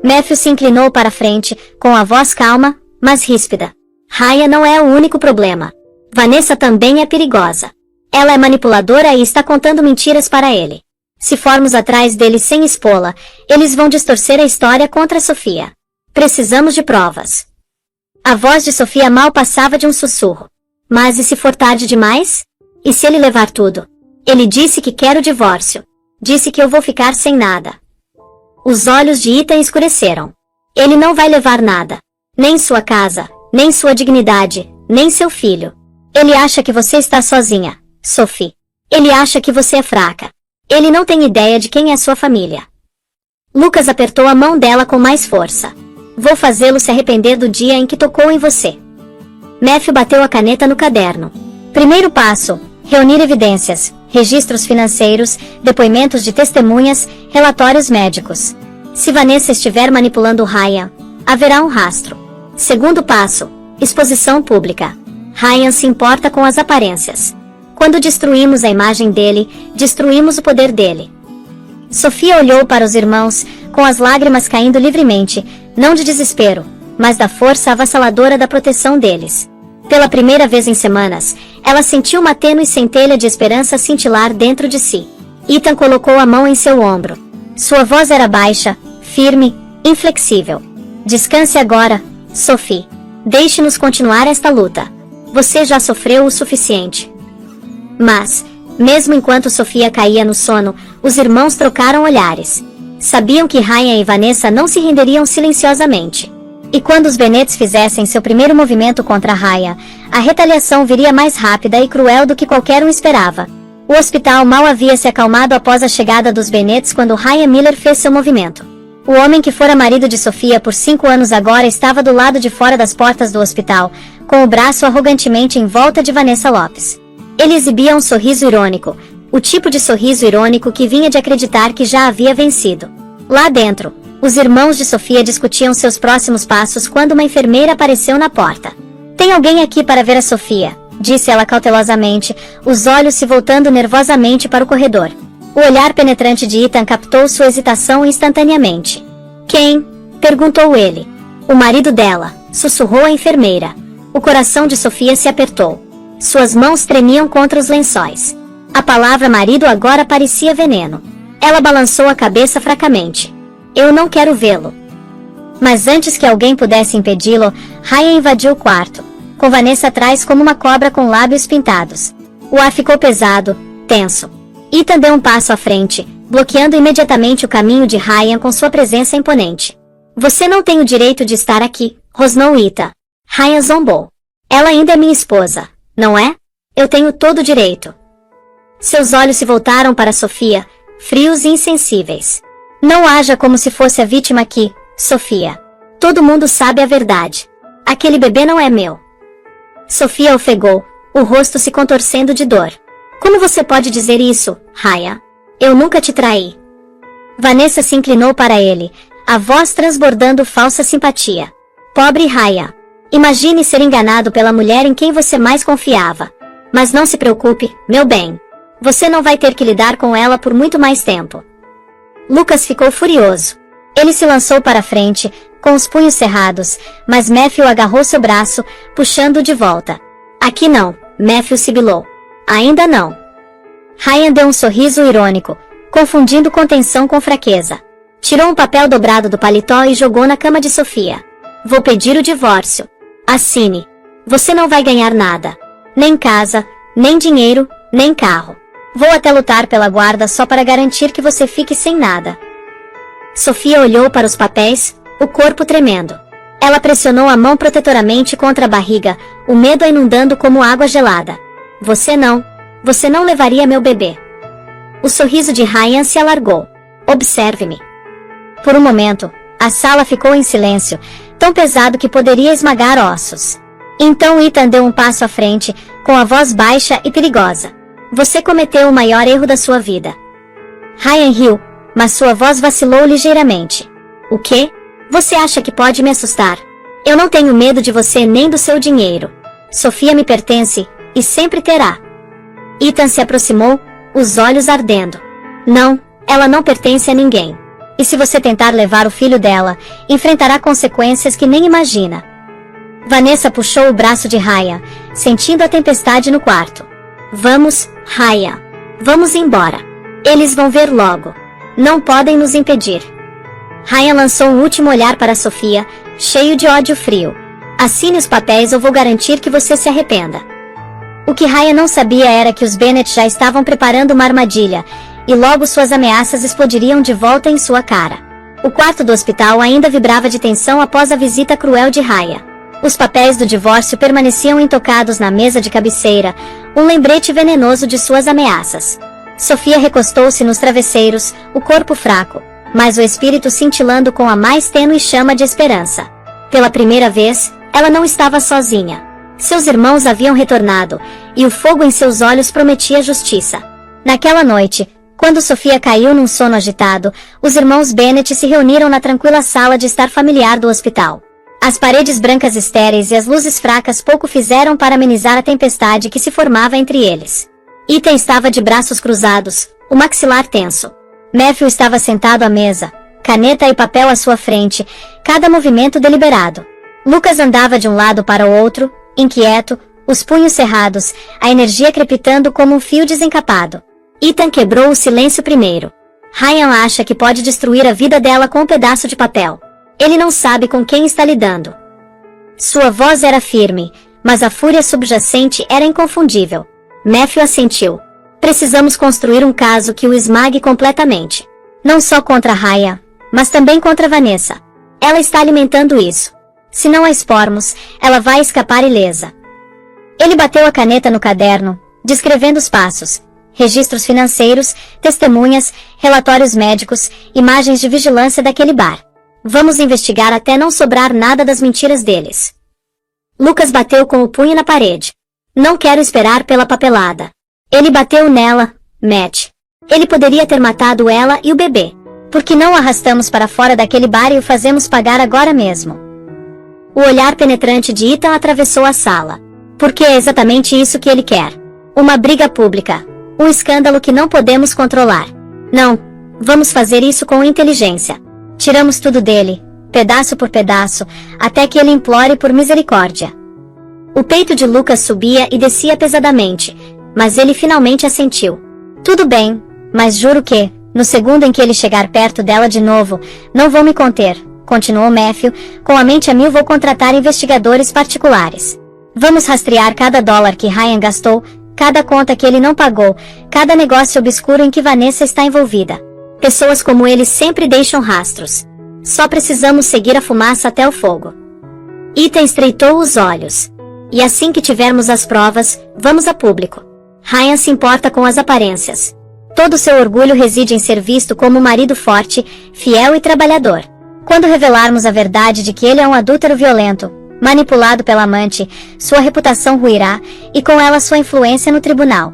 Speaker 1: Matthew se inclinou para frente, com a voz calma, mas ríspida. Ryan não é o único problema. Vanessa também é perigosa. Ela é manipuladora e está contando mentiras para ele. Se formos atrás dele sem expô-la, eles vão distorcer a história contra Sofia. Precisamos de provas. A voz de Sofia mal passava de um sussurro. Mas e se for tarde demais? E se ele levar tudo? Ele disse que quer o divórcio. Disse que eu vou ficar sem nada. Os olhos de Ethan escureceram. Ele não vai levar nada. Nem sua casa, nem sua dignidade, nem seu filho. Ele acha que você está sozinha, Sophie. Ele acha que você é fraca. Ele não tem ideia de quem é sua família. Lucas apertou a mão dela com mais força. Vou fazê-lo se arrepender do dia em que tocou em você. Matthew bateu a caneta no caderno. Primeiro passo: reunir evidências, registros financeiros, depoimentos de testemunhas, relatórios médicos. Se Vanessa estiver manipulando Ryan, haverá um rastro. Segundo passo: exposição pública. Ryan se importa com as aparências. Quando destruímos a imagem dele, destruímos o poder dele. Sofia olhou para os irmãos, com as lágrimas caindo livremente, não de desespero, mas da força avassaladora da proteção deles. Pela primeira vez em semanas, ela sentiu uma tênue centelha de esperança cintilar dentro de si. Ethan colocou a mão em seu ombro. Sua voz era baixa, firme, inflexível. Descanse agora, Sophie. Deixe-nos continuar esta luta. Você já sofreu o suficiente. Mas, mesmo enquanto Sofia caía no sono, os irmãos trocaram olhares. Sabiam que Ryan e Vanessa não se renderiam silenciosamente. E quando os Bennets fizessem seu primeiro movimento contra Ryan, a retaliação viria mais rápida e cruel do que qualquer um esperava. O hospital mal havia se acalmado após a chegada dos Bennets quando Ryan Miller fez seu movimento. O homem que fora marido de Sofia por 5 anos agora estava do lado de fora das portas do hospital, com o braço arrogantemente em volta de Vanessa Lopes. Ele exibia um sorriso irônico, o tipo de sorriso irônico que vinha de acreditar que já havia vencido. Lá dentro, os irmãos de Sofia discutiam seus próximos passos quando uma enfermeira apareceu na porta. Tem alguém aqui para ver a Sofia, disse ela cautelosamente, os olhos se voltando nervosamente para o corredor. O olhar penetrante de Ethan captou sua hesitação instantaneamente. Quem? Perguntou ele. O marido dela, sussurrou a enfermeira. O coração de Sofia se apertou. Suas mãos tremiam contra os lençóis. A palavra marido agora parecia veneno. Ela balançou a cabeça fracamente. Eu não quero vê-lo. Mas antes que alguém pudesse impedi-lo, Ryan invadiu o quarto, com Vanessa atrás como uma cobra com lábios pintados. O ar ficou pesado, tenso. Ethan deu um passo à frente, bloqueando imediatamente o caminho de Ryan com sua presença imponente. Você não tem o direito de estar aqui, rosnou Ethan. Ryan zombou. Ela ainda é minha esposa, não é? Eu tenho todo o direito. Seus olhos se voltaram para Sofia, frios e insensíveis. Não haja como se fosse a vítima aqui, Sofia. Todo mundo sabe a verdade. Aquele bebê não é meu. Sofia ofegou, o rosto se contorcendo de dor. Como você pode dizer isso, Ryan? Eu nunca te traí. Vanessa se inclinou para ele, a voz transbordando falsa simpatia. Pobre Ryan. Imagine ser enganado pela mulher em quem você mais confiava. Mas não se preocupe, meu bem. Você não vai ter que lidar com ela por muito mais tempo. Lucas ficou furioso. Ele se lançou para frente, com os punhos cerrados, mas Matthew agarrou seu braço, puxando-o de volta. Aqui não, Matthew sibilou. Ainda não. Ryan deu um sorriso irônico, confundindo contenção com fraqueza. Tirou um papel dobrado do paletó e jogou na cama de Sofia. Vou pedir o divórcio. Assine. Você não vai ganhar nada. Nem casa, nem dinheiro, nem carro. Vou até lutar pela guarda só para garantir que você fique sem nada. Sofia olhou para os papéis, o corpo tremendo. Ela pressionou a mão protetoramente contra a barriga, o medo a inundando como água gelada. Você não levaria meu bebê. O sorriso de Ryan se alargou. Observe-me. Por um momento, a sala ficou em silêncio, tão pesado que poderia esmagar ossos. Então Ethan deu um passo à frente, com a voz baixa e perigosa. Você cometeu o maior erro da sua vida. Ryan riu, mas sua voz vacilou ligeiramente. O quê? Você acha que pode me assustar? Eu não tenho medo de você nem do seu dinheiro. Sofia me pertence, e sempre terá. Ethan se aproximou, os olhos ardendo. Não, ela não pertence a ninguém. E se você tentar levar o filho dela, enfrentará consequências que nem imagina. Vanessa puxou o braço de Ryan, sentindo a tempestade no quarto. Vamos, Ryan. Vamos embora. Eles vão ver logo. Não podem nos impedir. Ryan lançou um último olhar para Sofia, cheio de ódio frio. Assine os papéis ou vou garantir que você se arrependa. O que Ryan não sabia era que os Bennett já estavam preparando uma armadilha, e logo suas ameaças explodiriam de volta em sua cara. O quarto do hospital ainda vibrava de tensão após a visita cruel de Ryan. Os papéis do divórcio permaneciam intocados na mesa de cabeceira, um lembrete venenoso de suas ameaças. Sofia recostou-se nos travesseiros, o corpo fraco, mas o espírito cintilando com a mais tênue chama de esperança. Pela primeira vez, ela não estava sozinha. Seus irmãos haviam retornado, e o fogo em seus olhos prometia justiça. Naquela noite, quando Sofia caiu num sono agitado, os irmãos Bennett se reuniram na tranquila sala de estar familiar do hospital. As paredes brancas estéreis e as luzes fracas pouco fizeram para amenizar a tempestade que se formava entre eles. Ethan estava de braços cruzados, o maxilar tenso. Matthew estava sentado à mesa, caneta e papel à sua frente, cada movimento deliberado. Lucas andava de um lado para o outro, inquieto, os punhos cerrados, a energia crepitando como um fio desencapado. Ethan quebrou o silêncio primeiro. Ryan acha que pode destruir a vida dela com um pedaço de papel. Ele não sabe com quem está lidando. Sua voz era firme, mas a fúria subjacente era inconfundível. Matthew assentiu. Precisamos construir um caso que o esmague completamente. Não só contra Ryan, mas também contra Vanessa. Ela está alimentando isso. Se não a expormos, ela vai escapar ilesa. Ele bateu a caneta no caderno, descrevendo os passos. Registros financeiros, testemunhas, relatórios médicos, imagens de vigilância daquele bar. Vamos investigar até não sobrar nada das mentiras deles. Lucas bateu com o punho na parede. Não quero esperar pela papelada. Ele bateu nela, Matt. Ele poderia ter matado ela e o bebê. Por que não o arrastamos para fora daquele bar e o fazemos pagar agora mesmo? O olhar penetrante de Ethan atravessou a sala. Porque é exatamente isso que ele quer. Uma briga pública. Um escândalo que não podemos controlar. Não, vamos fazer isso com inteligência. Tiramos tudo dele, pedaço por pedaço, até que ele implore por misericórdia. O peito de Lucas subia e descia pesadamente, mas ele finalmente assentiu. Tudo bem, mas juro que, no segundo em que ele chegar perto dela de novo, não vou me conter, continuou Matthew, com a mente a mil. Vou contratar investigadores particulares. Vamos rastrear cada dólar que Ryan gastou, cada conta que ele não pagou, cada negócio obscuro em que Vanessa está envolvida. Pessoas como ele sempre deixam rastros. Só precisamos seguir a fumaça até o fogo. Ethan estreitou os olhos. E assim que tivermos as provas, vamos a público. Ryan se importa com as aparências. Todo seu orgulho reside em ser visto como um marido forte, fiel e trabalhador. Quando revelarmos a verdade de que ele é um adúltero violento, manipulado pela amante, sua reputação ruirá, e com ela sua influência no tribunal.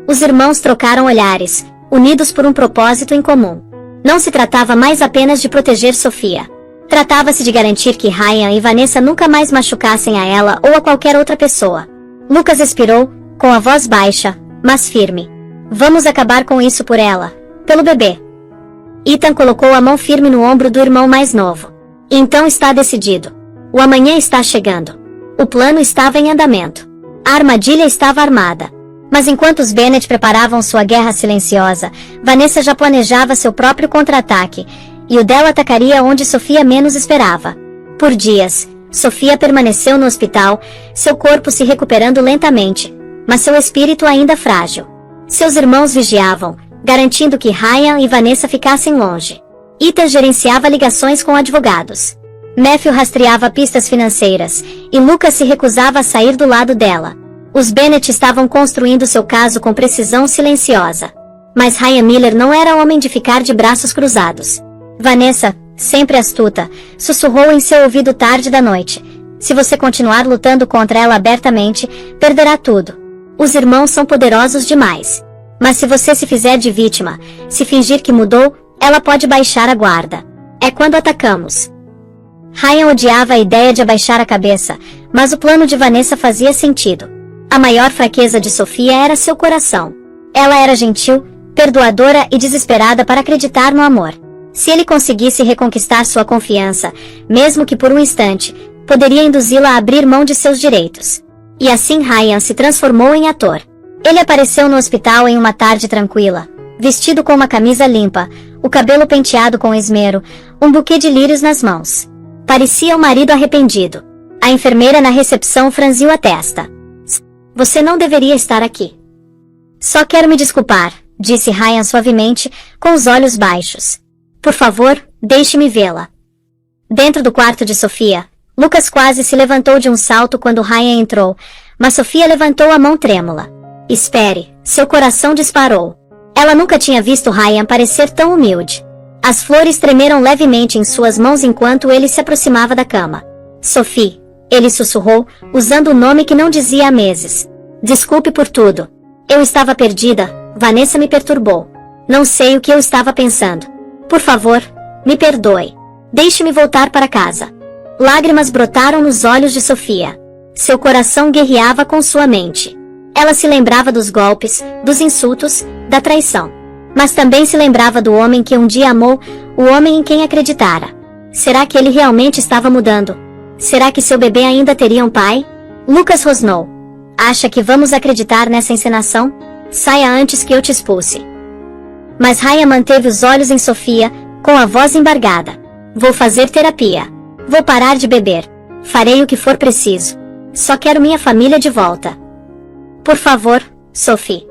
Speaker 1: Os irmãos trocaram olhares, unidos por um propósito em comum. Não se tratava mais apenas de proteger Sofia. Tratava-se de garantir que Ryan e Vanessa nunca mais machucassem a ela ou a qualquer outra pessoa. Lucas expirou, com a voz baixa, mas firme. Vamos acabar com isso por ela, pelo bebê. Ethan colocou a mão firme no ombro do irmão mais novo. Então está decidido. O amanhã está chegando. O plano estava em andamento. A armadilha estava armada. Mas enquanto os Bennet preparavam sua guerra silenciosa, Vanessa já planejava seu próprio contra-ataque, e o dela atacaria onde Sofia menos esperava. Por dias, Sofia permaneceu no hospital, seu corpo se recuperando lentamente, mas seu espírito ainda frágil. Seus irmãos vigiavam, garantindo que Ryan e Vanessa ficassem longe. Ethan gerenciava ligações com advogados. Matthew rastreava pistas financeiras, e Lucas se recusava a sair do lado dela. Os Bennet estavam construindo seu caso com precisão silenciosa. Mas Ryan Miller não era homem de ficar de braços cruzados. Vanessa, sempre astuta, sussurrou em seu ouvido tarde da noite. Se você continuar lutando contra ela abertamente, perderá tudo. Os irmãos são poderosos demais. Mas se você se fizer de vítima, se fingir que mudou, ela pode baixar a guarda. É quando atacamos. Ryan odiava a ideia de abaixar a cabeça, mas o plano de Vanessa fazia sentido. A maior fraqueza de Sofia era seu coração. Ela era gentil, perdoadora e desesperada para acreditar no amor. Se ele conseguisse reconquistar sua confiança, mesmo que por um instante, poderia induzi-la a abrir mão de seus direitos. E assim Ryan se transformou em ator. Ele apareceu no hospital em uma tarde tranquila, vestido com uma camisa limpa, o cabelo penteado com esmero, um buquê de lírios nas mãos. Parecia um marido arrependido. A enfermeira na recepção franziu a testa. Você não deveria estar aqui. Só quero me desculpar, disse Ryan suavemente, com os olhos baixos. Por favor, deixe-me vê-la. Dentro do quarto de Sofia, Lucas quase se levantou de um salto quando Ryan entrou, mas Sofia levantou a mão trêmula. Espere, seu coração disparou. Ela nunca tinha visto Ryan parecer tão humilde. As flores tremeram levemente em suas mãos enquanto ele se aproximava da cama. Sophie, ele sussurrou, usando o nome que não dizia há meses. Desculpe por tudo. Eu estava perdida, Vanessa me perturbou. Não sei o que eu estava pensando. Por favor, me perdoe. Deixe-me voltar para casa. Lágrimas brotaram nos olhos de Sofia. Seu coração guerreava com sua mente. Ela se lembrava dos golpes, dos insultos, da traição. Mas também se lembrava do homem que um dia amou, o homem em quem acreditara. Será que ele realmente estava mudando? Será que seu bebê ainda teria um pai? Lucas rosnou. Acha que vamos acreditar nessa encenação? Saia antes que eu te expulse. Mas Ryan manteve os olhos em Sofia, com a voz embargada. Vou fazer terapia. Vou parar de beber. Farei o que for preciso. Só quero minha família de volta. Por favor, Sophie.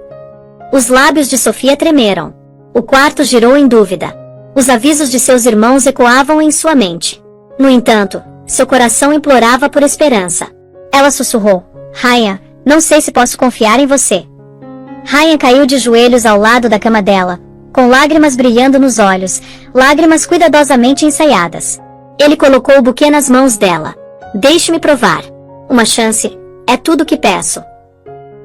Speaker 1: Os lábios de Sofia tremeram. O quarto girou em dúvida. Os avisos de seus irmãos ecoavam em sua mente. No entanto, seu coração implorava por esperança. Ela sussurrou. Ryan, não sei se posso confiar em você. Ryan caiu de joelhos ao lado da cama dela, com lágrimas brilhando nos olhos, lágrimas cuidadosamente ensaiadas. Ele colocou o buquê nas mãos dela. Deixe-me provar. Uma chance, é tudo que peço.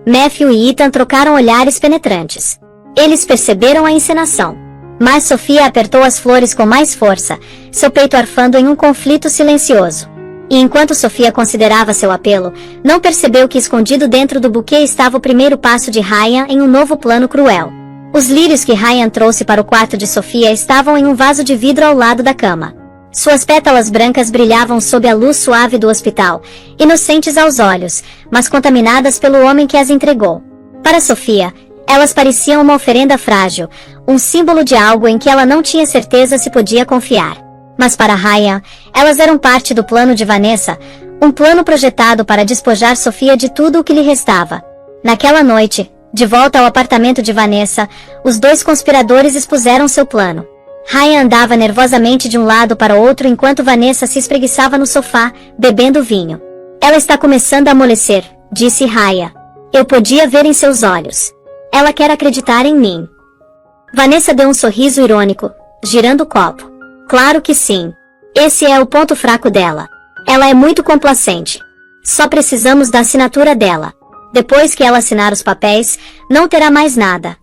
Speaker 1: Matthew e Ethan trocaram olhares penetrantes. Eles perceberam a encenação. Mas Sofia apertou as flores com mais força, seu peito arfando em um conflito silencioso. E enquanto Sofia considerava seu apelo, não percebeu que escondido dentro do buquê estava o primeiro passo de Ryan em um novo plano cruel. Os lírios que Ryan trouxe para o quarto de Sofia estavam em um vaso de vidro ao lado da cama. Suas pétalas brancas brilhavam sob a luz suave do hospital, inocentes aos olhos, mas contaminadas pelo homem que as entregou. Para Sofia, elas pareciam uma oferenda frágil, um símbolo de algo em que ela não tinha certeza se podia confiar. Mas para Ryan, elas eram parte do plano de Vanessa, um plano projetado para despojar Sofia de tudo o que lhe restava. Naquela noite, de volta ao apartamento de Vanessa, os dois conspiradores expuseram seu plano. Ryan andava nervosamente de um lado para o outro enquanto Vanessa se espreguiçava no sofá, bebendo vinho. Ela está começando a amolecer, disse Ryan. Eu podia ver em seus olhos. Ela quer acreditar em mim. Vanessa deu um sorriso irônico, girando o copo. Claro que sim. Esse é o ponto fraco dela. Ela é muito complacente. Só precisamos da assinatura dela. Depois que ela assinar os papéis, não terá mais nada.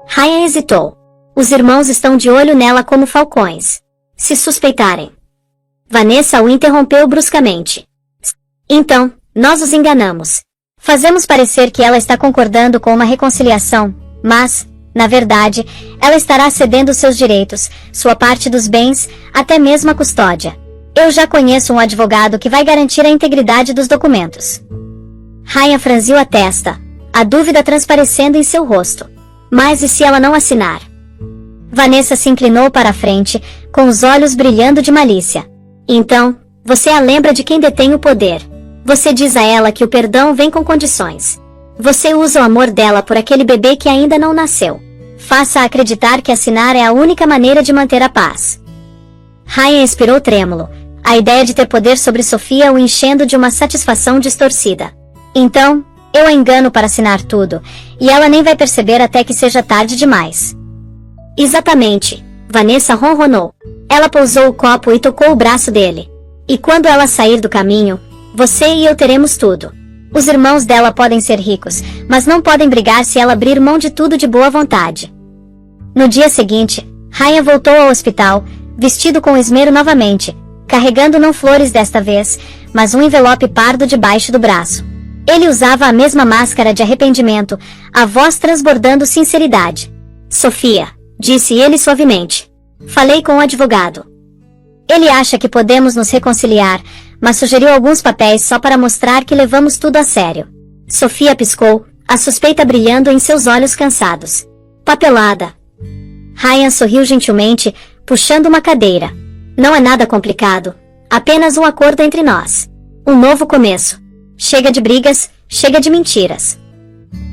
Speaker 1: Ryan hesitou. Os irmãos estão de olho nela como falcões. Se suspeitarem. Vanessa o interrompeu bruscamente. Então, nós os enganamos. Fazemos parecer que ela está concordando com uma reconciliação, mas, na verdade, ela estará cedendo seus direitos, sua parte dos bens, até mesmo a custódia. Eu já conheço um advogado que vai garantir a integridade dos documentos. Ryan franziu a testa. a dúvida transparecendo em seu rosto. Mas e se ela não assinar? Vanessa se inclinou para a frente, com os olhos brilhando de malícia. Então, você a lembra de quem detém o poder. Você diz a ela que o perdão vem com condições. Você usa o amor dela por aquele bebê que ainda não nasceu. Faça acreditar que assinar é a única maneira de manter a paz. Ryan expirou trêmulo, a ideia de ter poder sobre Sofia o enchendo de uma satisfação distorcida. Então, eu a engano para assinar tudo, e ela nem vai perceber até que seja tarde demais. Exatamente, Vanessa ronronou. Ela pousou o copo e tocou o braço dele. E quando ela sair do caminho, você e eu teremos tudo. Os irmãos dela podem ser ricos, mas não podem brigar se ela abrir mão de tudo de boa vontade. No dia seguinte, Ryan voltou ao hospital, vestido com esmero novamente, carregando não flores desta vez, mas um envelope pardo debaixo do braço. Ele usava a mesma máscara de arrependimento, a voz transbordando sinceridade. Sofia, disse ele suavemente. Falei com o advogado. Ele acha que podemos nos reconciliar, mas sugeriu alguns papéis só para mostrar que levamos tudo a sério. Sofia piscou, a suspeita brilhando em seus olhos cansados. Papelada. Ryan sorriu gentilmente, puxando uma cadeira. Não é nada complicado. Apenas um acordo entre nós. Um novo começo. Chega de brigas, chega de mentiras.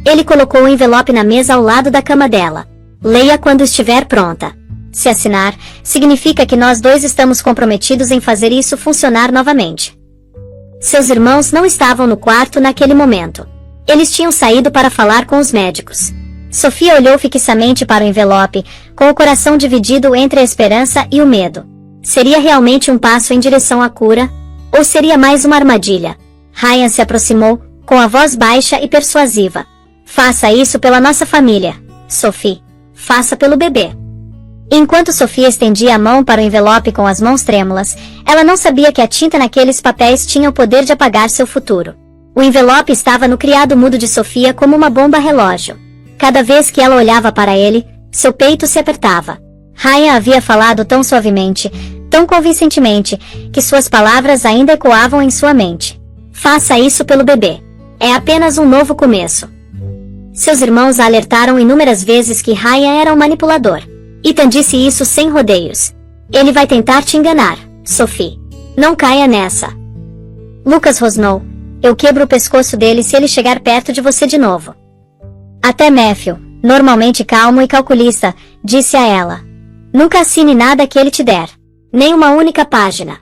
Speaker 1: Ele colocou o envelope na mesa ao lado da cama dela. Leia quando estiver pronta. Se assinar, significa que nós dois estamos comprometidos em fazer isso funcionar novamente. Seus irmãos não estavam no quarto naquele momento. Eles tinham saído para falar com os médicos. Sofia olhou fixamente para o envelope, com o coração dividido entre a esperança e o medo. Seria realmente um passo em direção à cura? Ou seria mais uma armadilha? Ryan se aproximou, com a voz baixa e persuasiva. Faça isso pela nossa família, Sophie. Faça pelo bebê. Enquanto Sofia estendia a mão para o envelope com as mãos trêmulas, ela não sabia que a tinta naqueles papéis tinha o poder de apagar seu futuro. O envelope estava no criado mudo de Sofia como uma bomba relógio. Cada vez que ela olhava para ele, seu peito se apertava. Ryan havia falado tão suavemente, tão convincentemente, que suas palavras ainda ecoavam em sua mente. Faça isso pelo bebê. É apenas um novo começo. Seus irmãos a alertaram inúmeras vezes que Ryan era um manipulador. Ethan disse isso sem rodeios. Ele vai tentar te enganar, Sophie. Não caia nessa. Lucas rosnou. Eu quebro o pescoço dele se ele chegar perto de você de novo. Até Matthew, normalmente calmo e calculista, disse a ela. Nunca assine nada que ele te der. Nem uma única página.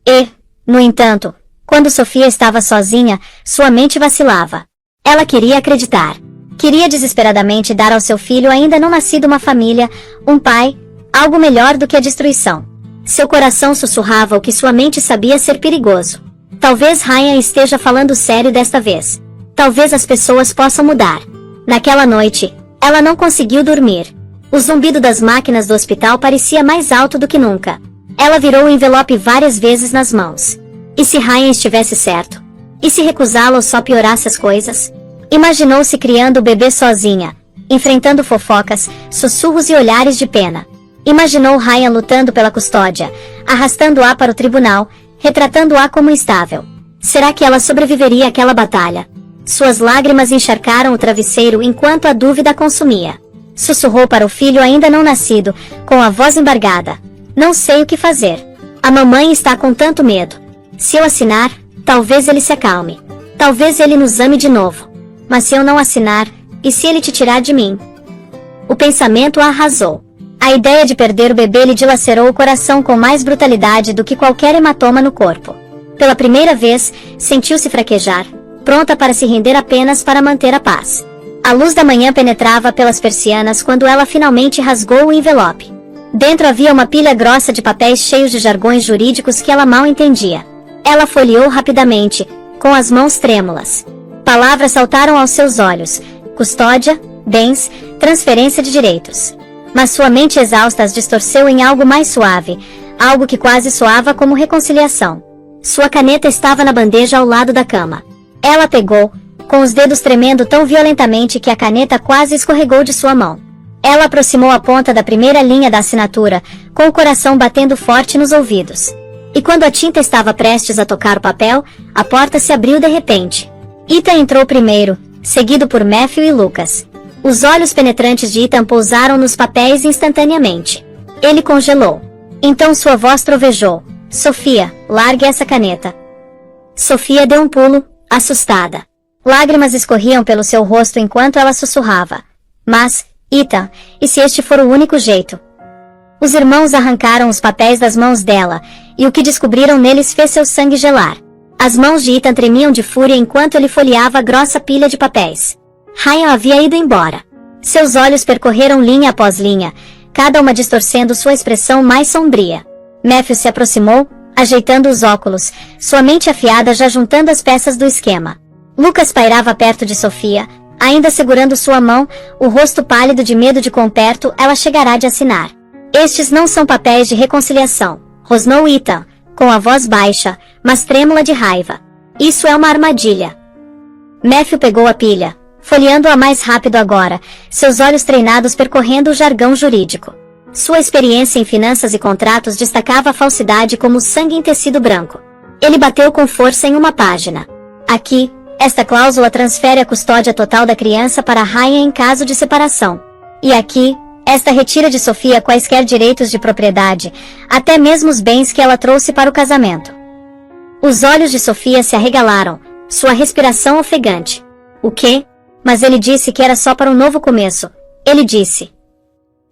Speaker 1: E, no entanto, quando Sofia estava sozinha, sua mente vacilava. Ela queria acreditar. Queria desesperadamente dar ao seu filho ainda não nascido uma família, um pai, algo melhor do que a destruição. Seu coração sussurrava o que sua mente sabia ser perigoso. Talvez Ryan esteja falando sério desta vez. Talvez as pessoas possam mudar. Naquela noite, ela não conseguiu dormir. O zumbido das máquinas do hospital parecia mais alto do que nunca. Ela virou o envelope várias vezes nas mãos. E se Ryan estivesse certo? E se recusá-lo só piorasse as coisas? Imaginou-se criando o bebê sozinha, enfrentando fofocas, sussurros e olhares de pena. Imaginou Ryan lutando pela custódia, arrastando-a para o tribunal, retratando-a como instável. Será que ela sobreviveria àquela batalha? Suas lágrimas encharcaram o travesseiro enquanto a dúvida a consumia. Sussurrou para o filho ainda não nascido, com a voz embargada. Não sei o que fazer. A mamãe está com tanto medo. Se eu assinar, talvez ele se acalme. Talvez ele nos ame de novo. Mas se eu não assinar, e se ele te tirar de mim? O pensamento a arrasou. A ideia de perder o bebê lhe dilacerou o coração com mais brutalidade do que qualquer hematoma no corpo. Pela primeira vez, sentiu-se fraquejar, pronta para se render apenas para manter a paz. A luz da manhã penetrava pelas persianas quando ela finalmente rasgou o envelope. Dentro havia uma pilha grossa de papéis cheios de jargões jurídicos que ela mal entendia. Ela folheou rapidamente, com as mãos trêmulas. Palavras saltaram aos seus olhos: custódia, bens, transferência de direitos. Mas sua mente exausta as distorceu em algo mais suave, algo que quase soava como reconciliação. Sua caneta estava na bandeja ao lado da cama. Ela pegou, com os dedos tremendo tão violentamente que a caneta quase escorregou de sua mão. Ela aproximou a ponta da primeira linha da assinatura, com o coração batendo forte nos ouvidos. E quando a tinta estava prestes a tocar o papel, a porta se abriu de repente. Ethan entrou primeiro, seguido por Matthew e Lucas. Os olhos penetrantes de Ethan pousaram nos papéis instantaneamente. Ele congelou. Então sua voz trovejou. Sofia, largue essa caneta. Sofia deu um pulo, assustada. Lágrimas escorriam pelo seu rosto enquanto ela sussurrava. Mas, Ethan, e se este for o único jeito? Os irmãos arrancaram os papéis das mãos dela, e o que descobriram neles fez seu sangue gelar. As mãos de Ethan tremiam de fúria enquanto ele folheava a grossa pilha de papéis. Ryan havia ido embora. Seus olhos percorreram linha após linha, cada uma distorcendo sua expressão mais sombria. Matthew se aproximou, ajeitando os óculos, sua mente afiada já juntando as peças do esquema. Lucas pairava perto de Sofia, ainda segurando sua mão, o rosto pálido de medo de quão perto ela chegará de assinar. Estes não são papéis de reconciliação, rosnou Ethan, com a voz baixa, mas trêmula de raiva. Isso é uma armadilha. Matthew pegou a pilha, folheando-a mais rápido agora, seus olhos treinados percorrendo o jargão jurídico. Sua experiência em finanças e contratos destacava a falsidade como sangue em tecido branco. Ele bateu com força em uma página. Aqui, esta cláusula transfere a custódia total da criança para Ryan em caso de separação. E aqui, esta retira de Sofia quaisquer direitos de propriedade, até mesmo os bens que ela trouxe para o casamento. Os olhos de Sofia se arregalaram, sua respiração ofegante. O quê? Mas ele disse que era só para um novo começo. Ele disse.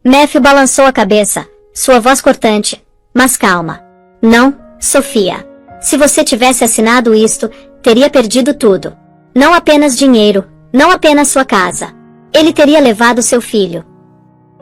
Speaker 1: Matthew balançou a cabeça, sua voz cortante, mas calma. Não, Sofia. Se você tivesse assinado isto, teria perdido tudo. Não apenas dinheiro, não apenas sua casa. Ele teria levado seu filho.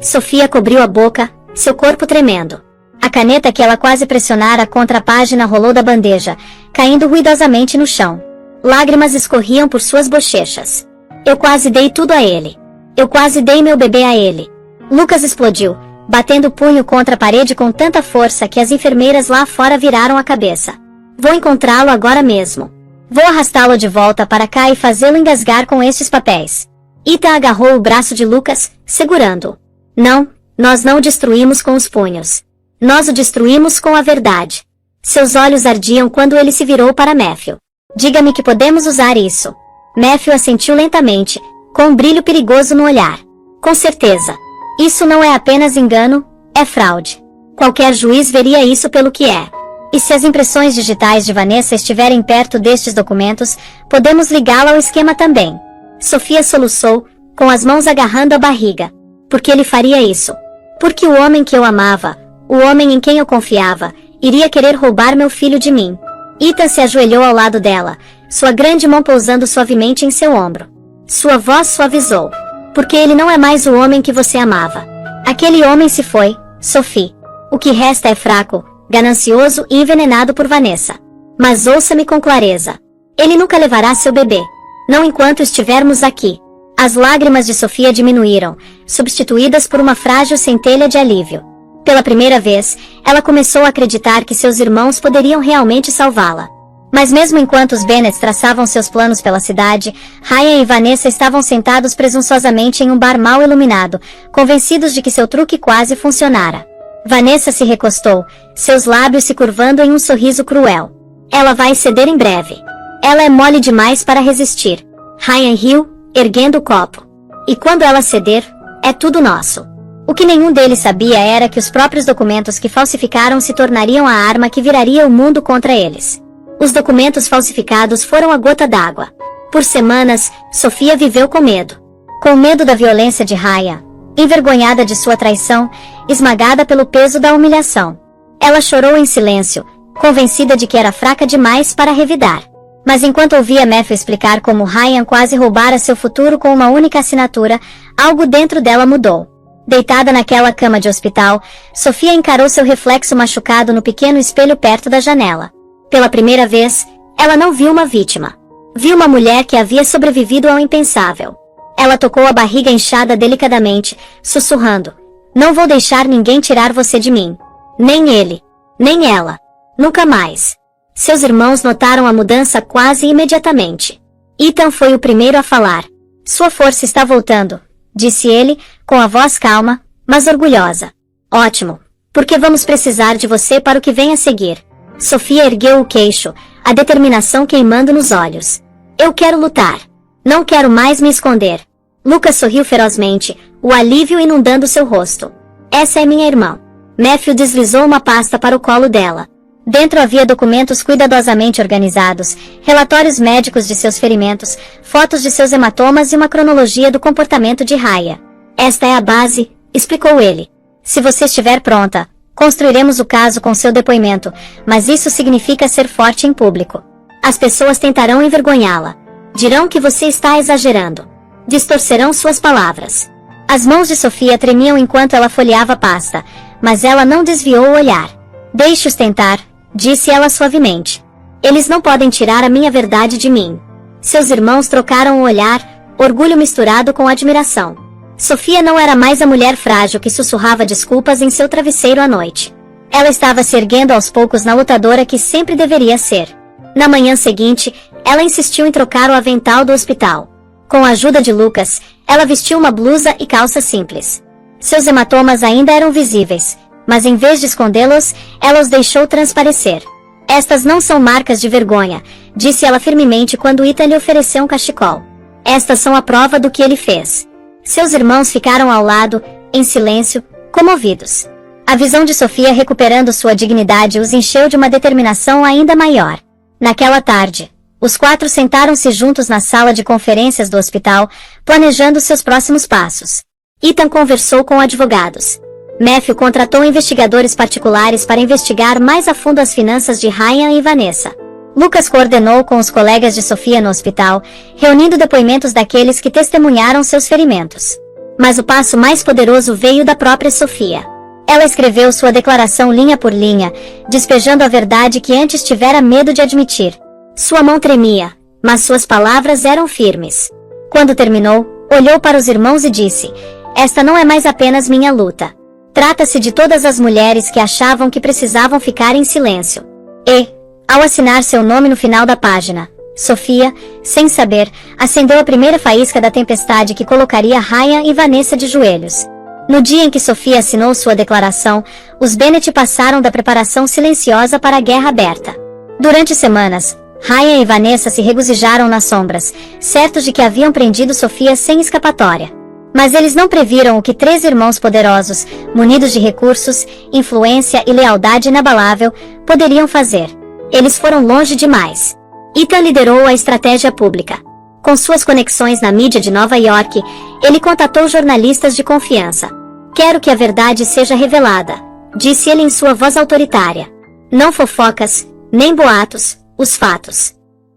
Speaker 1: Sofia cobriu a boca, seu corpo tremendo. A caneta que ela quase pressionara contra a página rolou da bandeja, caindo ruidosamente no chão. Lágrimas escorriam por suas bochechas. Eu quase dei tudo a ele. Eu quase dei meu bebê a ele. Lucas explodiu, batendo o punho contra a parede com tanta força que as enfermeiras lá fora viraram a cabeça. Vou encontrá-lo agora mesmo. Vou arrastá-lo de volta para cá e fazê-lo engasgar com estes papéis. Ethan agarrou o braço de Lucas, segurando-o. Não, nós não o destruímos com os punhos. Nós o destruímos com a verdade. Seus olhos ardiam quando ele se virou para Matthew. Diga-me que podemos usar isso. Matthew assentiu lentamente, com um brilho perigoso no olhar. Com certeza. Isso não é apenas engano, é fraude. Qualquer juiz veria isso pelo que é. E se as impressões digitais de Vanessa estiverem perto destes documentos, podemos ligá-la ao esquema também. Sofia soluçou, com as mãos agarrando a barriga. Por que ele faria isso? Porque o homem que eu amava, o homem em quem eu confiava, iria querer roubar meu filho de mim. Ethan se ajoelhou ao lado dela, sua grande mão pousando suavemente em seu ombro. Sua voz suavizou. Porque ele não é mais o homem que você amava. Aquele homem se foi, Sophie. O que resta é fraco, ganancioso e envenenado por Vanessa. Mas ouça-me com clareza. Ele nunca levará seu bebê. Não enquanto estivermos aqui. As lágrimas de Sofia diminuíram, substituídas por uma frágil centelha de alívio. Pela primeira vez, ela começou a acreditar que seus irmãos poderiam realmente salvá-la. Mas mesmo enquanto os Bennett traçavam seus planos pela cidade, Ryan e Vanessa estavam sentados presunçosamente em um bar mal iluminado, convencidos de que seu truque quase funcionara. Vanessa se recostou, seus lábios se curvando em um sorriso cruel. Ela vai ceder em breve. Ela é mole demais para resistir. Ryan riu, erguendo o copo. E quando ela ceder, é tudo nosso. O que nenhum deles sabia era que os próprios documentos que falsificaram se tornariam a arma que viraria o mundo contra eles. Os documentos falsificados foram a gota d'água. Por semanas, Sofia viveu com medo. Com medo da violência de Ryan, envergonhada de sua traição, esmagada pelo peso da humilhação. Ela chorou em silêncio, convencida de que era fraca demais para revidar. Mas enquanto ouvia Matthew explicar como Ryan quase roubara seu futuro com uma única assinatura, algo dentro dela mudou. Deitada naquela cama de hospital, Sofia encarou seu reflexo machucado no pequeno espelho perto da janela. Pela primeira vez, ela não viu uma vítima. Viu uma mulher que havia sobrevivido ao impensável. Ela tocou a barriga inchada delicadamente, sussurrando. Não vou deixar ninguém tirar você de mim. Nem ele. Nem ela. Nunca mais. Seus irmãos notaram a mudança quase imediatamente. Ethan foi o primeiro a falar. Sua força está voltando, disse ele, com a voz calma, mas orgulhosa. Ótimo. Porque vamos precisar de você para o que vem a seguir. Sofia ergueu o queixo, a determinação queimando nos olhos. Eu quero lutar. Não quero mais me esconder. Lucas sorriu ferozmente, o alívio inundando seu rosto. Essa é minha irmã. Matthew deslizou uma pasta para o colo dela. Dentro havia documentos cuidadosamente organizados, relatórios médicos de seus ferimentos, fotos de seus hematomas e uma cronologia do comportamento de Raya. Esta é a base, explicou ele. Se você estiver pronta, construiremos o caso com seu depoimento, mas isso significa ser forte em público. As pessoas tentarão envergonhá-la. Dirão que você está exagerando. Distorcerão suas palavras. As mãos de Sofia tremiam enquanto ela folheava a pasta, mas ela não desviou o olhar. Deixe-os tentar, disse ela suavemente. Eles não podem tirar a minha verdade de mim. Seus irmãos trocaram o olhar, orgulho misturado com admiração. Sofia não era mais a mulher frágil que sussurrava desculpas em seu travesseiro à noite. Ela estava se erguendo aos poucos na lutadora que sempre deveria ser. Na manhã seguinte, ela insistiu em trocar o avental do hospital. Com a ajuda de Lucas, ela vestiu uma blusa e calça simples. Seus hematomas ainda eram visíveis, mas em vez de escondê-los, ela os deixou transparecer. Estas não são marcas de vergonha, disse ela firmemente quando Ethan lhe ofereceu um cachecol. Estas são a prova do que ele fez. Seus irmãos ficaram ao lado, em silêncio, comovidos. A visão de Sofia recuperando sua dignidade os encheu de uma determinação ainda maior. Naquela tarde, os 4 sentaram-se juntos na sala de conferências do hospital, planejando seus próximos passos. Ethan conversou com advogados. Matthew contratou investigadores particulares para investigar mais a fundo as finanças de Ryan e Vanessa. Lucas coordenou com os colegas de Sofia no hospital, reunindo depoimentos daqueles que testemunharam seus ferimentos. Mas o passo mais poderoso veio da própria Sofia. Ela escreveu sua declaração linha por linha, despejando a verdade que antes tivera medo de admitir. Sua mão tremia, mas suas palavras eram firmes. Quando terminou, olhou para os irmãos e disse: esta não é mais apenas minha luta. Trata-se de todas as mulheres que achavam que precisavam ficar em silêncio. E, ao assinar seu nome no final da página, Sofia, sem saber, acendeu a primeira faísca da tempestade que colocaria Ryan e Vanessa de joelhos. No dia em que Sofia assinou sua declaração, os Bennett passaram da preparação silenciosa para a guerra aberta. Durante semanas, Ryan e Vanessa se regozijaram nas sombras, certos de que haviam prendido Sofia sem escapatória. Mas eles não previram o que 3 irmãos poderosos, munidos de recursos, influência e lealdade inabalável, poderiam fazer. Eles foram longe demais. Ethan liderou a estratégia pública. Com suas conexões na mídia de Nova York, ele contatou jornalistas de confiança. Quero que a verdade seja revelada, disse ele em sua voz autoritária. Não fofocas, nem boatos, os fatos.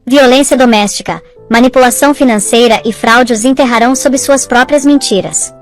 Speaker 1: Violência doméstica, manipulação financeira e fraude os enterrarão sob suas próprias mentiras.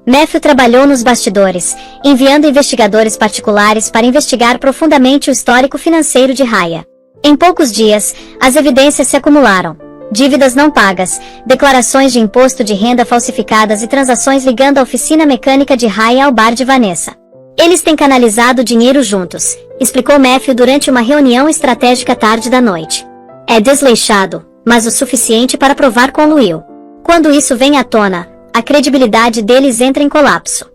Speaker 1: Matthew trabalhou nos bastidores, enviando investigadores particulares para investigar profundamente o histórico financeiro de Raya. Em poucos dias, as evidências se acumularam. Dívidas não pagas, declarações de imposto de renda falsificadas e transações ligando a oficina mecânica de Raya ao bar de Vanessa. Eles têm canalizado dinheiro juntos, explicou Matthew durante uma reunião estratégica tarde da noite. É desleixado, mas o suficiente para provar com Will. Quando isso vem à tona, a credibilidade deles entra em colapso.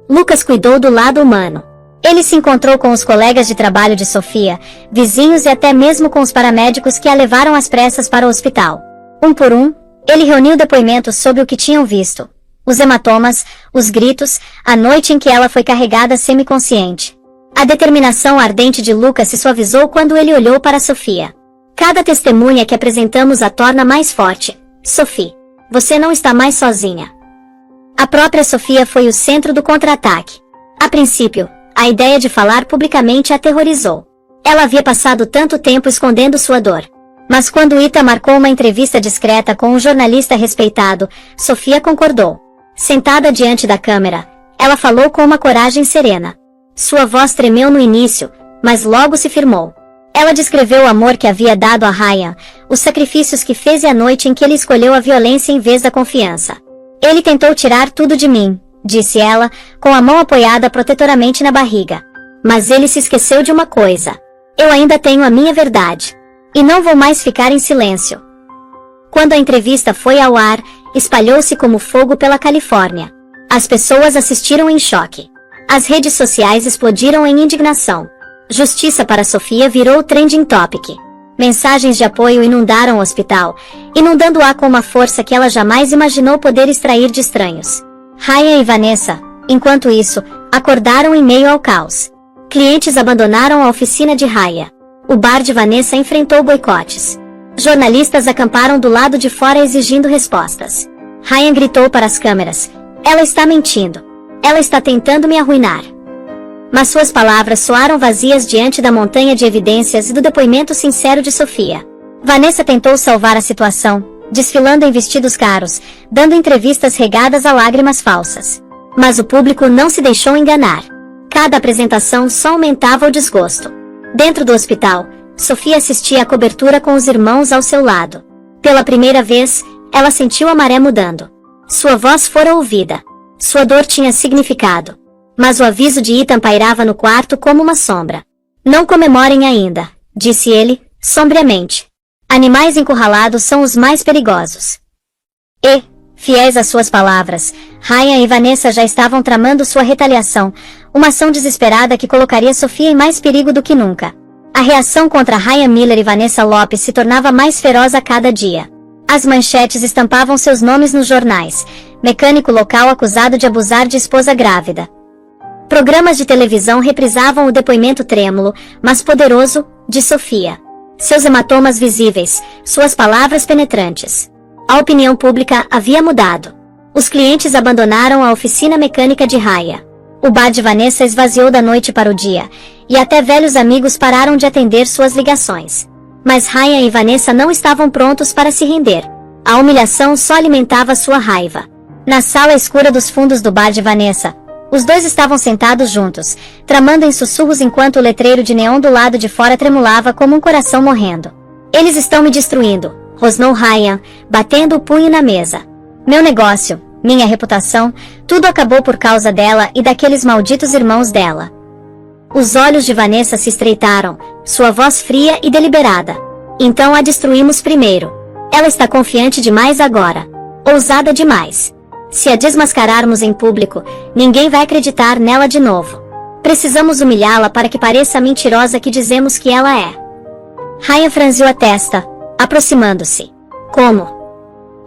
Speaker 1: Lucas cuidou do lado humano. Ele se encontrou com os colegas de trabalho de Sofia, vizinhos e até mesmo com os paramédicos que a levaram às pressas para o hospital. Um por um, ele reuniu depoimentos sobre o que tinham visto. Os hematomas, os gritos, a noite em que ela foi carregada semiconsciente. A determinação ardente de Lucas se suavizou quando ele olhou para Sofia. Cada testemunha que apresentamos a torna mais forte. Sophie, você não está mais sozinha. A própria Sofia foi o centro do contra-ataque. A princípio, a ideia de falar publicamente a aterrorizou. Ela havia passado tanto tempo escondendo sua dor. Mas quando Ita marcou uma entrevista discreta com um jornalista respeitado, Sofia concordou. Sentada diante da câmera, ela falou com uma coragem serena. Sua voz tremeu no início, mas logo se firmou. Ela descreveu o amor que havia dado a Ryan, os sacrifícios que fez e a noite em que ele escolheu a violência em vez da confiança. Ele tentou tirar tudo de mim, disse ela, com a mão apoiada protetoramente na barriga. Mas ele se esqueceu de uma coisa. Eu ainda tenho a minha verdade. E não vou mais ficar em silêncio. Quando a entrevista foi ao ar, espalhou-se como fogo pela Califórnia. As pessoas assistiram em choque. As redes sociais explodiram em indignação. Justiça para Sofia virou trending topic. Mensagens de apoio inundaram o hospital, inundando-a com uma força que ela jamais imaginou poder extrair de estranhos. Ryan e Vanessa, enquanto isso, acordaram em meio ao caos. Clientes abandonaram a oficina de Ryan. O bar de Vanessa enfrentou boicotes. Jornalistas acamparam do lado de fora exigindo respostas. Ryan gritou para as câmeras: "Ela está mentindo. Ela está tentando me arruinar." Mas suas palavras soaram vazias diante da montanha de evidências e do depoimento sincero de Sofia. Vanessa tentou salvar a situação, desfilando em vestidos caros, dando entrevistas regadas a lágrimas falsas. Mas o público não se deixou enganar. Cada apresentação só aumentava o desgosto. Dentro do hospital, Sofia assistia à cobertura com os irmãos ao seu lado. Pela primeira vez, ela sentiu a maré mudando. Sua voz fora ouvida. Sua dor tinha significado. Mas o aviso de Ethan pairava no quarto como uma sombra. "Não comemorem ainda", disse ele, sombriamente. "Animais encurralados são os mais perigosos." E, fiéis às suas palavras, Ryan e Vanessa já estavam tramando sua retaliação, uma ação desesperada que colocaria Sofia em mais perigo do que nunca. A reação contra Ryan Miller e Vanessa Lopes se tornava mais feroz a cada dia. As manchetes estampavam seus nomes nos jornais: mecânico local acusado de abusar de esposa grávida. Programas de televisão reprisavam o depoimento trêmulo, mas poderoso, de Sofia. Seus hematomas visíveis, suas palavras penetrantes. A opinião pública havia mudado. Os clientes abandonaram a oficina mecânica de Raya. O bar de Vanessa esvaziou da noite para o dia, e até velhos amigos pararam de atender suas ligações. Mas Ryan e Vanessa não estavam prontos para se render. A humilhação só alimentava sua raiva. Na sala escura dos fundos do bar de Vanessa, os dois estavam sentados juntos, tramando em sussurros enquanto o letreiro de neon do lado de fora tremulava como um coração morrendo. "Eles estão me destruindo", rosnou Ryan, batendo o punho na mesa. "Meu negócio, minha reputação, tudo acabou por causa dela e daqueles malditos irmãos dela." Os olhos de Vanessa se estreitaram, sua voz fria e deliberada. "Então a destruímos primeiro. Ela está confiante demais agora. Ousada demais. Se a desmascararmos em público, ninguém vai acreditar nela de novo. Precisamos humilhá-la para que pareça a mentirosa que dizemos que ela é." Ryan franziu a testa, aproximando-se. "Como?"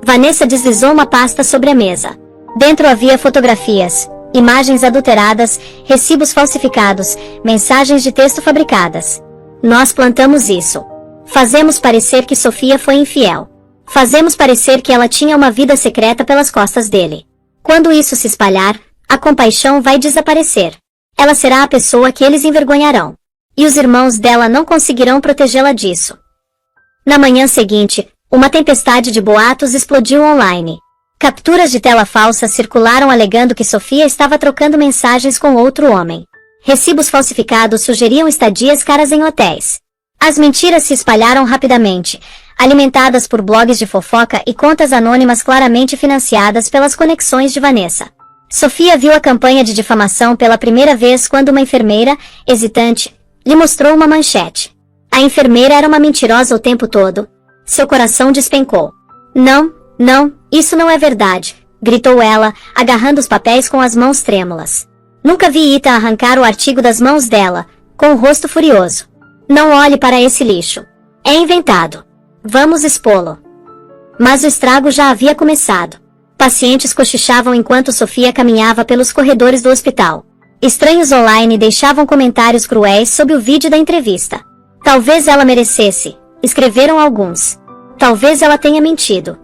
Speaker 1: Vanessa deslizou uma pasta sobre a mesa. Dentro havia fotografias, imagens adulteradas, recibos falsificados, mensagens de texto fabricadas. "Nós plantamos isso. Fazemos parecer que Sofia foi infiel. Fazemos parecer que ela tinha uma vida secreta pelas costas dele. Quando isso se espalhar, a compaixão vai desaparecer. Ela será a pessoa que eles envergonharão. E os irmãos dela não conseguirão protegê-la disso." Na manhã seguinte, uma tempestade de boatos explodiu online. Capturas de tela falsas circularam alegando que Sofia estava trocando mensagens com outro homem. Recibos falsificados sugeriam estadias caras em hotéis. As mentiras se espalharam rapidamente, alimentadas por blogs de fofoca e contas anônimas claramente financiadas pelas conexões de Vanessa. Sofia viu a campanha de difamação pela primeira vez quando uma enfermeira, hesitante, lhe mostrou uma manchete. A enfermeira era uma mentirosa o tempo todo. Seu coração despencou. Não, isso não é verdade", gritou ela, agarrando os papéis com as mãos trêmulas. Nunca vi Ethan arrancar o artigo das mãos dela, com o rosto furioso. "Não olhe para esse lixo. É inventado. Vamos expô-lo." Mas o estrago já havia começado. Pacientes cochichavam enquanto Sofia caminhava pelos corredores do hospital. Estranhos online deixavam comentários cruéis sob o vídeo da entrevista. "Talvez ela merecesse", escreveram alguns. "Talvez ela tenha mentido."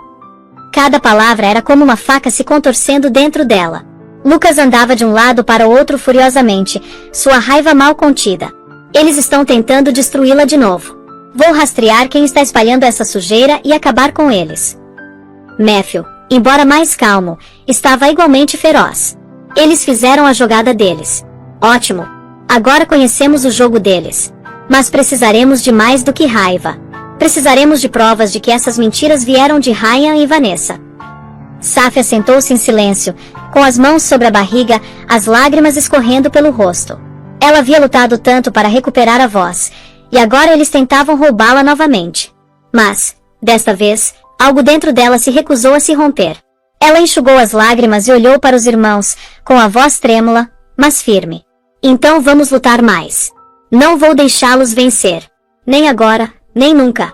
Speaker 1: Cada palavra era como uma faca se contorcendo dentro dela. Lucas andava de um lado para o outro furiosamente, sua raiva mal contida. "Eles estão tentando destruí-la de novo. Vou rastrear quem está espalhando essa sujeira e acabar com eles." Matthew, embora mais calmo, estava igualmente feroz. "Eles fizeram a jogada deles. Ótimo. Agora conhecemos o jogo deles. Mas precisaremos de mais do que raiva. Precisaremos de provas de que essas mentiras vieram de Ryan e Vanessa." Safia sentou-se em silêncio, com as mãos sobre a barriga, as lágrimas escorrendo pelo rosto. Ela havia lutado tanto para recuperar a voz, e agora eles tentavam roubá-la novamente. Mas, desta vez, algo dentro dela se recusou a se romper. Ela enxugou as lágrimas e olhou para os irmãos, com a voz trêmula, mas firme. "Então vamos lutar mais. Não vou deixá-los vencer. Nem agora, nem nunca.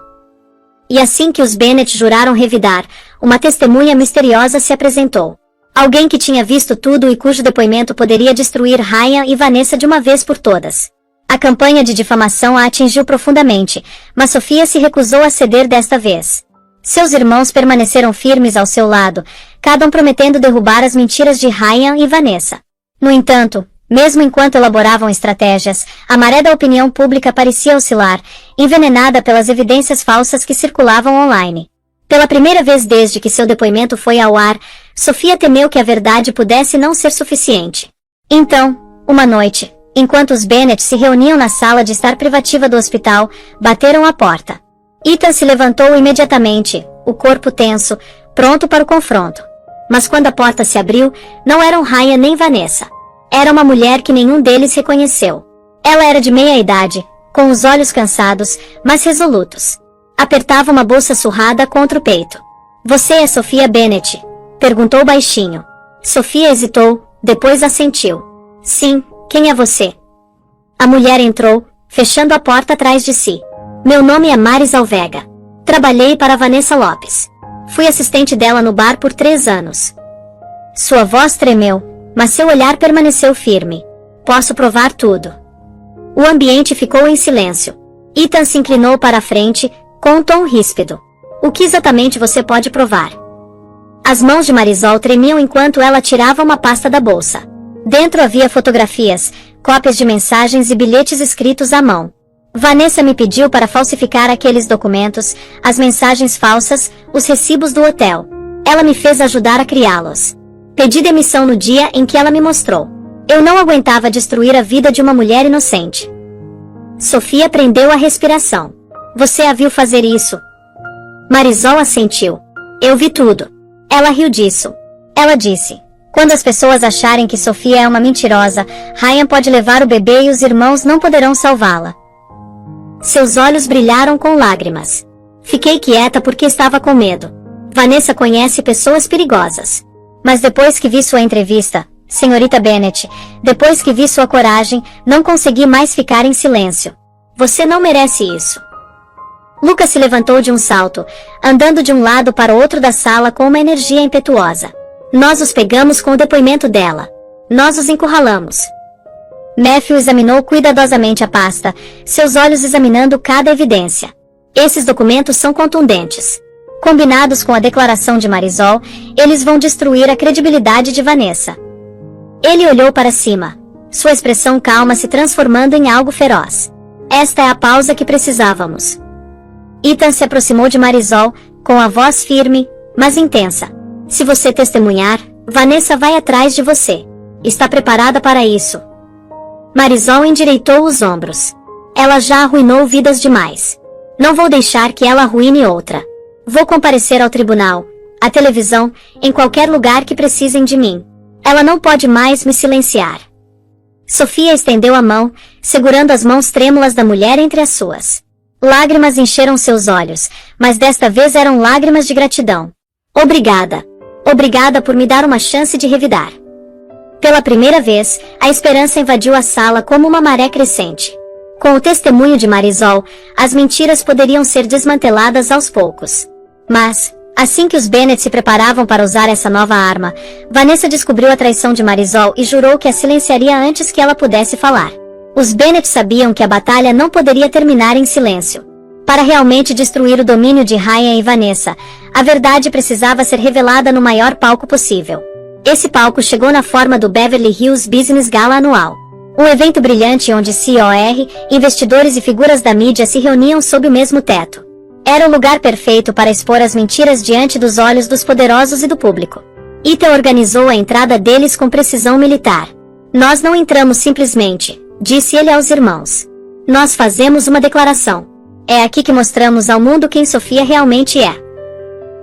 Speaker 1: E assim que os Bennet juraram revidar, uma testemunha misteriosa se apresentou. Alguém que tinha visto tudo e cujo depoimento poderia destruir Ryan e Vanessa de uma vez por todas. A campanha de difamação a atingiu profundamente, mas Sophia se recusou a ceder desta vez. Seus irmãos permaneceram firmes ao seu lado, cada um prometendo derrubar as mentiras de Ryan e Vanessa. No entanto, mesmo enquanto elaboravam estratégias, a maré da opinião pública parecia oscilar, envenenada pelas evidências falsas que circulavam online. Pela primeira vez desde que seu depoimento foi ao ar, Sophia temeu que a verdade pudesse não ser suficiente. Então, uma noite, enquanto os Bennet se reuniam na sala de estar privativa do hospital, bateram à porta. Ethan se levantou imediatamente, o corpo tenso, pronto para o confronto. Mas quando a porta se abriu, não eram Ryan nem Vanessa. Era uma mulher que nenhum deles reconheceu. Ela era de meia idade, com os olhos cansados, mas resolutos. Apertava uma bolsa surrada contra o peito. "Você é Sophia Bennet?" perguntou baixinho. Sophia hesitou, depois assentiu. "Sim, quem é você?" A mulher entrou, fechando a porta atrás de si. "Meu nome é Maris Alvega. Trabalhei para Vanessa Lopes. Fui assistente dela no bar por 3 anos." Sua voz tremeu, mas seu olhar permaneceu firme. "Posso provar tudo." O ambiente ficou em silêncio. Ethan se inclinou para a frente, com um tom ríspido. "O que exatamente você pode provar?" As mãos de Marisol tremiam enquanto ela tirava uma pasta da bolsa. Dentro havia fotografias, cópias de mensagens e bilhetes escritos à mão. "Vanessa me pediu para falsificar aqueles documentos, as mensagens falsas, os recibos do hotel. Ela me fez ajudar a criá-los. Pedi demissão no dia em que ela me mostrou. Eu não aguentava destruir a vida de uma mulher inocente." Sophia prendeu a respiração. "Você a viu fazer isso?" Marisol assentiu. "Eu vi tudo." Ela riu disso. Ela disse: "Quando as pessoas acharem que Sophia é uma mentirosa, Ryan pode levar o bebê e os irmãos não poderão salvá-la." Seus olhos brilharam com lágrimas. Fiquei quieta porque estava com medo. Vanessa conhece pessoas perigosas. Mas depois que vi sua entrevista, senhorita Bennet, depois que vi sua coragem, não consegui mais ficar em silêncio. Você não merece isso." Lucas se levantou de um salto, andando de um lado para o outro da sala com uma energia impetuosa. "Nós os pegamos com o depoimento dela. Nós os encurralamos." Matthew examinou cuidadosamente a pasta, seus olhos examinando cada evidência. "Esses documentos são contundentes. Combinados com a declaração de Marisol, eles vão destruir a credibilidade de Vanessa." Ele olhou para cima, sua expressão calma se transformando em algo feroz. "Esta é a pausa que precisávamos." Ethan se aproximou de Marisol, com a voz firme, mas intensa. "Se você testemunhar, Vanessa vai atrás de você. Está preparada para isso?" Marisol endireitou os ombros. "Ela já arruinou vidas demais. Não vou deixar que ela arruine outra. Vou comparecer ao tribunal, à televisão, em qualquer lugar que precisem de mim. Ela não pode mais me silenciar." Sophia estendeu a mão, segurando as mãos trêmulas da mulher entre as suas. Lágrimas encheram seus olhos, mas desta vez eram lágrimas de gratidão. "Obrigada. Obrigada por me dar uma chance de revidar." Pela primeira vez, a esperança invadiu a sala como uma maré crescente. Com o testemunho de Marisol, as mentiras poderiam ser desmanteladas aos poucos. Mas, assim que os Bennet se preparavam para usar essa nova arma, Vanessa descobriu a traição de Marisol e jurou que a silenciaria antes que ela pudesse falar. Os Bennet sabiam que a batalha não poderia terminar em silêncio. Para realmente destruir o domínio de Ryan e Vanessa, a verdade precisava ser revelada no maior palco possível. Esse palco chegou na forma do Beverly Hills Business Gala anual. Um evento brilhante onde COR, investidores e figuras da mídia se reuniam sob o mesmo teto. Era o lugar perfeito para expor as mentiras diante dos olhos dos poderosos e do público. Ethan organizou a entrada deles com precisão militar. "Nós não entramos simplesmente", disse ele aos irmãos. "Nós fazemos uma declaração. É aqui que mostramos ao mundo quem Sophia realmente é."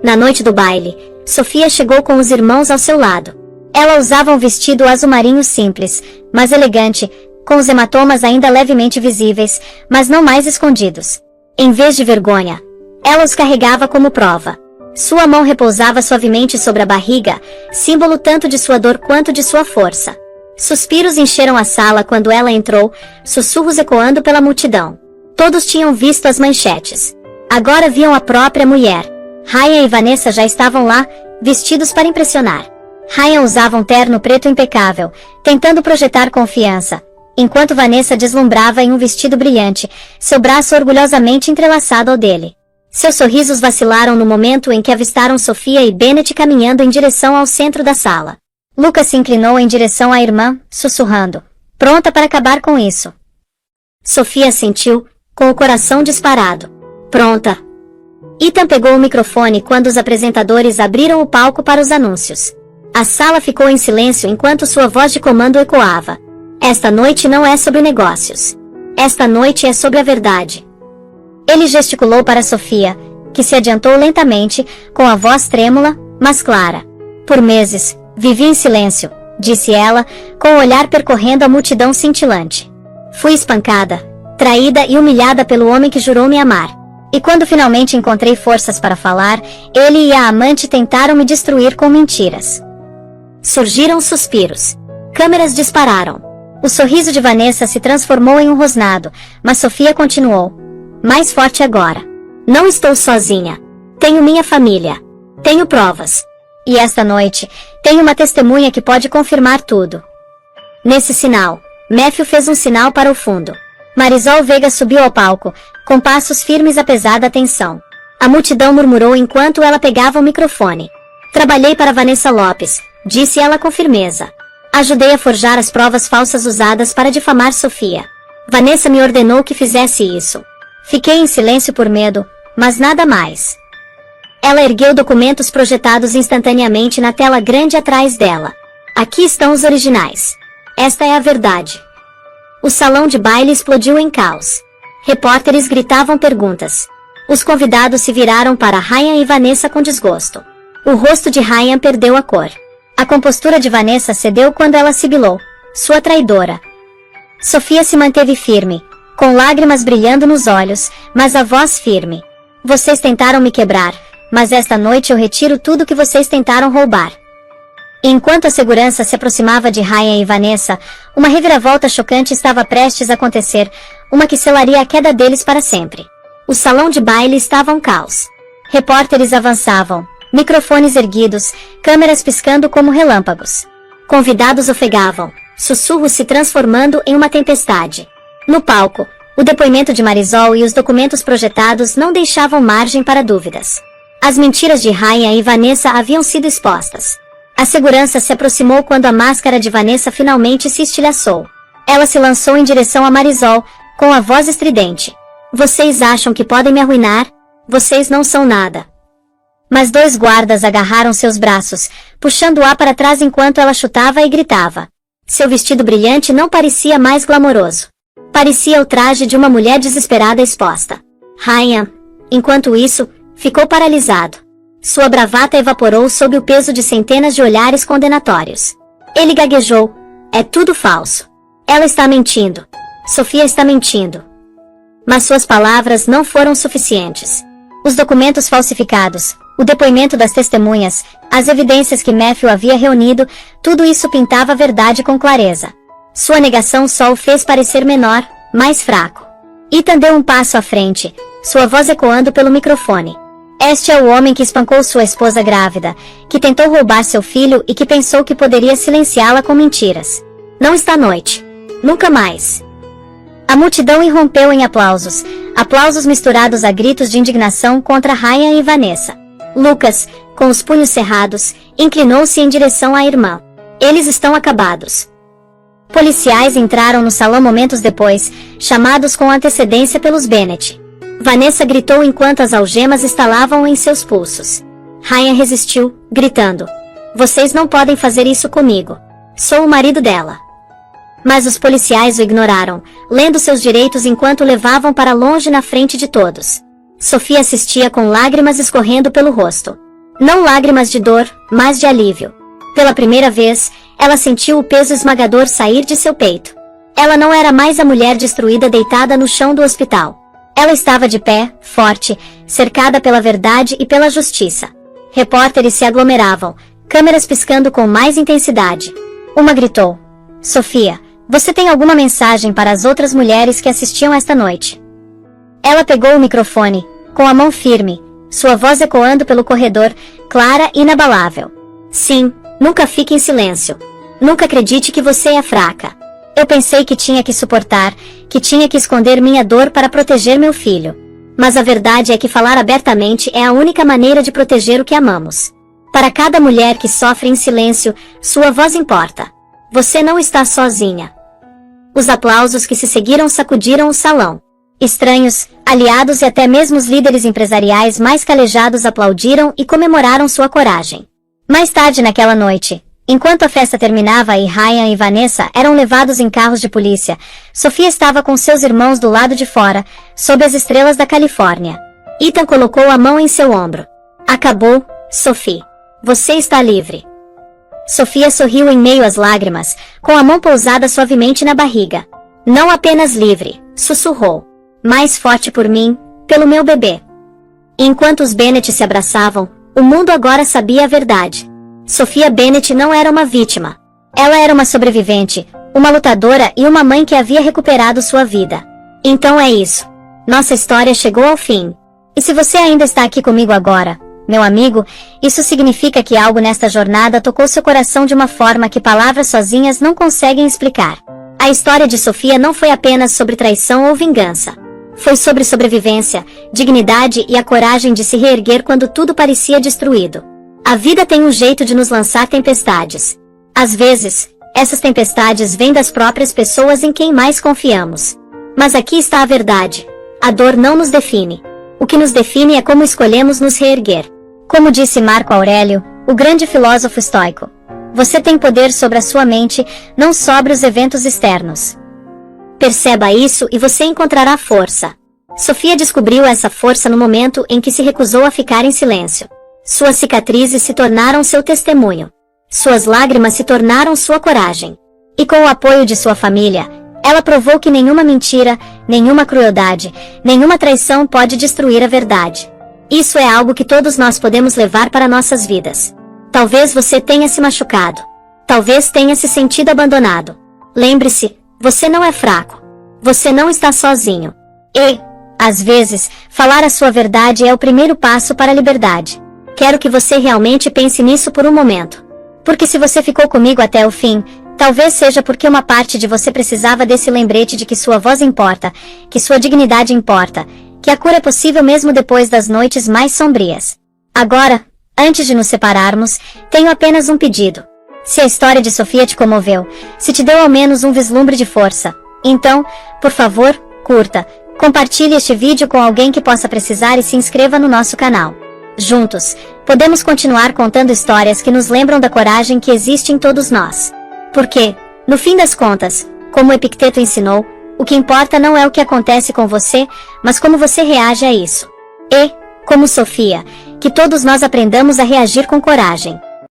Speaker 1: Na noite do baile, Sophia chegou com os irmãos ao seu lado. Ela usava um vestido azul marinho simples, mas elegante, com os hematomas ainda levemente visíveis, mas não mais escondidos. Em vez de vergonha, ela os carregava como prova. Sua mão repousava suavemente sobre a barriga, símbolo tanto de sua dor quanto de sua força. Suspiros encheram a sala quando ela entrou, sussurros ecoando pela multidão. Todos tinham visto as manchetes. Agora viam a própria mulher. Ryan e Vanessa já estavam lá, vestidos para impressionar. Ryan usava um terno preto impecável, tentando projetar confiança, enquanto Vanessa deslumbrava em um vestido brilhante, seu braço orgulhosamente entrelaçado ao dele. Seus sorrisos vacilaram no momento em que avistaram Sofia e Bennett caminhando em direção ao centro da sala. Lucas se inclinou em direção à irmã, sussurrando, pronta para acabar com isso. Sofia assentiu, com o coração disparado. Pronta. Ethan pegou o microfone quando os apresentadores abriram o palco para os anúncios. A sala ficou em silêncio enquanto sua voz de comando ecoava. Esta noite não é sobre negócios. Esta noite é sobre a verdade. Ele gesticulou para Sofia, que se adiantou lentamente, com a voz trêmula, mas clara. Por meses, vivi em silêncio, disse ela, com o olhar percorrendo a multidão cintilante. Fui espancada, traída e humilhada pelo homem que jurou me amar. E quando finalmente encontrei forças para falar, ele e a amante tentaram me destruir com mentiras. Surgiram suspiros. Câmeras dispararam. O sorriso de Vanessa se transformou em um rosnado, mas Sofia continuou. Mais forte agora. Não estou sozinha. Tenho minha família. Tenho provas. E esta noite, tenho uma testemunha que pode confirmar tudo. Nesse sinal, Matthew fez um sinal para o fundo. Marisol Veiga subiu ao palco, com passos firmes apesar da tensão. A multidão murmurou enquanto ela pegava o microfone. Trabalhei para Vanessa Lopes, disse ela com firmeza. Ajudei a forjar as provas falsas usadas para difamar Sofia. Vanessa me ordenou que fizesse isso. Fiquei em silêncio por medo, mas nada mais. Ela ergueu documentos projetados instantaneamente na tela grande atrás dela. Aqui estão os originais. Esta é a verdade. O salão de baile explodiu em caos. Repórteres gritavam perguntas. Os convidados se viraram para Ryan e Vanessa com desgosto. O rosto de Ryan perdeu a cor. A compostura de Vanessa cedeu quando ela sibilou. Sua traidora. Sofia se manteve firme, com lágrimas brilhando nos olhos, mas a voz firme. Vocês tentaram me quebrar, mas esta noite eu retiro tudo que vocês tentaram roubar. E enquanto a segurança se aproximava de Ryan e Vanessa, uma reviravolta chocante estava prestes a acontecer, uma que selaria a queda deles para sempre. O salão de baile estava um caos. Repórteres avançavam, microfones erguidos, câmeras piscando como relâmpagos. Convidados ofegavam, sussurros se transformando em uma tempestade. No palco, o depoimento de Marisol e os documentos projetados não deixavam margem para dúvidas. As mentiras de Ryan e Vanessa haviam sido expostas. A segurança se aproximou quando a máscara de Vanessa finalmente se estilhaçou. Ela se lançou em direção a Marisol, com a voz estridente. Vocês acham que podem me arruinar? Vocês não são nada. Mas dois guardas agarraram seus braços, puxando-a para trás enquanto ela chutava e gritava. Seu vestido brilhante não parecia mais glamouroso. Parecia o traje de uma mulher desesperada exposta. Ryan, enquanto isso, ficou paralisado. Sua bravata evaporou sob o peso de centenas de olhares condenatórios. Ele gaguejou. É tudo falso. Ela está mentindo. Sofia está mentindo. Mas suas palavras não foram suficientes. Os documentos falsificados, o depoimento das testemunhas, as evidências que Matthew havia reunido, tudo isso pintava a verdade com clareza. Sua negação só o fez parecer menor, mais fraco. Ethan deu um passo à frente, sua voz ecoando pelo microfone. Este é o homem que espancou sua esposa grávida, que tentou roubar seu filho e que pensou que poderia silenciá-la com mentiras. Não está à noite. Nunca mais. A multidão irrompeu em aplausos, aplausos misturados a gritos de indignação contra Ryan e Vanessa. Lucas, com os punhos cerrados, inclinou-se em direção à irmã. Eles estão acabados. Policiais entraram no salão momentos depois, chamados com antecedência pelos Bennett. Vanessa gritou enquanto as algemas estalavam em seus pulsos. Ryan resistiu, gritando. Vocês não podem fazer isso comigo. Sou o marido dela. Mas os policiais o ignoraram, lendo seus direitos enquanto o levavam para longe na frente de todos. Sofia assistia com lágrimas escorrendo pelo rosto. Não lágrimas de dor, mas de alívio. Pela primeira vez, ela sentiu o peso esmagador sair de seu peito. Ela não era mais a mulher destruída deitada no chão do hospital. Ela estava de pé, forte, cercada pela verdade e pela justiça. Repórteres se aglomeravam, câmeras piscando com mais intensidade. Uma gritou. Sofia, você tem alguma mensagem para as outras mulheres que assistiam esta noite? Ela pegou o microfone, com a mão firme, sua voz ecoando pelo corredor, clara e inabalável. Sim, nunca fique em silêncio. Nunca acredite que você é fraca. Eu pensei que tinha que suportar, que tinha que esconder minha dor para proteger meu filho. Mas a verdade é que falar abertamente é a única maneira de proteger o que amamos. Para cada mulher que sofre em silêncio, sua voz importa. Você não está sozinha. Os aplausos que se seguiram sacudiram o salão. Estranhos, aliados e até mesmo os líderes empresariais mais calejados aplaudiram e comemoraram sua coragem. Mais tarde naquela noite, enquanto a festa terminava e Ryan e Vanessa eram levados em carros de polícia, Sofia estava com seus irmãos do lado de fora, sob as estrelas da Califórnia. Ethan colocou a mão em seu ombro. Acabou, Sophie. Você está livre. Sofia sorriu em meio às lágrimas, com a mão pousada suavemente na barriga. Não apenas livre, sussurrou. Mais forte por mim, pelo meu bebê. Enquanto os Bennett se abraçavam, o mundo agora sabia a verdade. Sophia Bennett não era uma vítima. Ela era uma sobrevivente, uma lutadora e uma mãe que havia recuperado sua vida. Então é isso. Nossa história chegou ao fim. E se você ainda está aqui comigo agora, meu amigo, isso significa que algo nesta jornada tocou seu coração de uma forma que palavras sozinhas não conseguem explicar. A história de Sofia não foi apenas sobre traição ou vingança. Foi sobre sobrevivência, dignidade e a coragem de se reerguer quando tudo parecia destruído. A vida tem um jeito de nos lançar tempestades. Às vezes, essas tempestades vêm das próprias pessoas em quem mais confiamos. Mas aqui está a verdade. A dor não nos define. O que nos define é como escolhemos nos reerguer. Como disse Marco Aurélio, o grande filósofo estoico, você tem poder sobre a sua mente, não sobre os eventos externos. Perceba isso e você encontrará força. Sofia descobriu essa força no momento em que se recusou a ficar em silêncio. Suas cicatrizes se tornaram seu testemunho. Suas lágrimas se tornaram sua coragem. E com o apoio de sua família, ela provou que nenhuma mentira, nenhuma crueldade, nenhuma traição pode destruir a verdade. Isso é algo que todos nós podemos levar para nossas vidas. Talvez você tenha se machucado. Talvez tenha se sentido abandonado. Lembre-se, você não é fraco. Você não está sozinho. E, às vezes, falar a sua verdade é o primeiro passo para a liberdade. Quero que você realmente pense nisso por um momento. Porque se você ficou comigo até o fim, talvez seja porque uma parte de você precisava desse lembrete de que sua voz importa, que sua dignidade importa, que a cura é possível mesmo depois das noites mais sombrias. Agora, antes de nos separarmos, tenho apenas um pedido. Se a história de Sofia te comoveu, se te deu ao menos um vislumbre de força, então, por favor, curta, compartilhe este vídeo com alguém que possa precisar e se inscreva no nosso canal. Juntos, podemos continuar contando histórias que nos lembram da coragem que existe em todos nós. Porque, no fim das contas, como Epicteto ensinou, o que importa não é o que acontece com você, mas como você reage a isso. E, como Sofia, que todos nós aprendamos a reagir com coragem.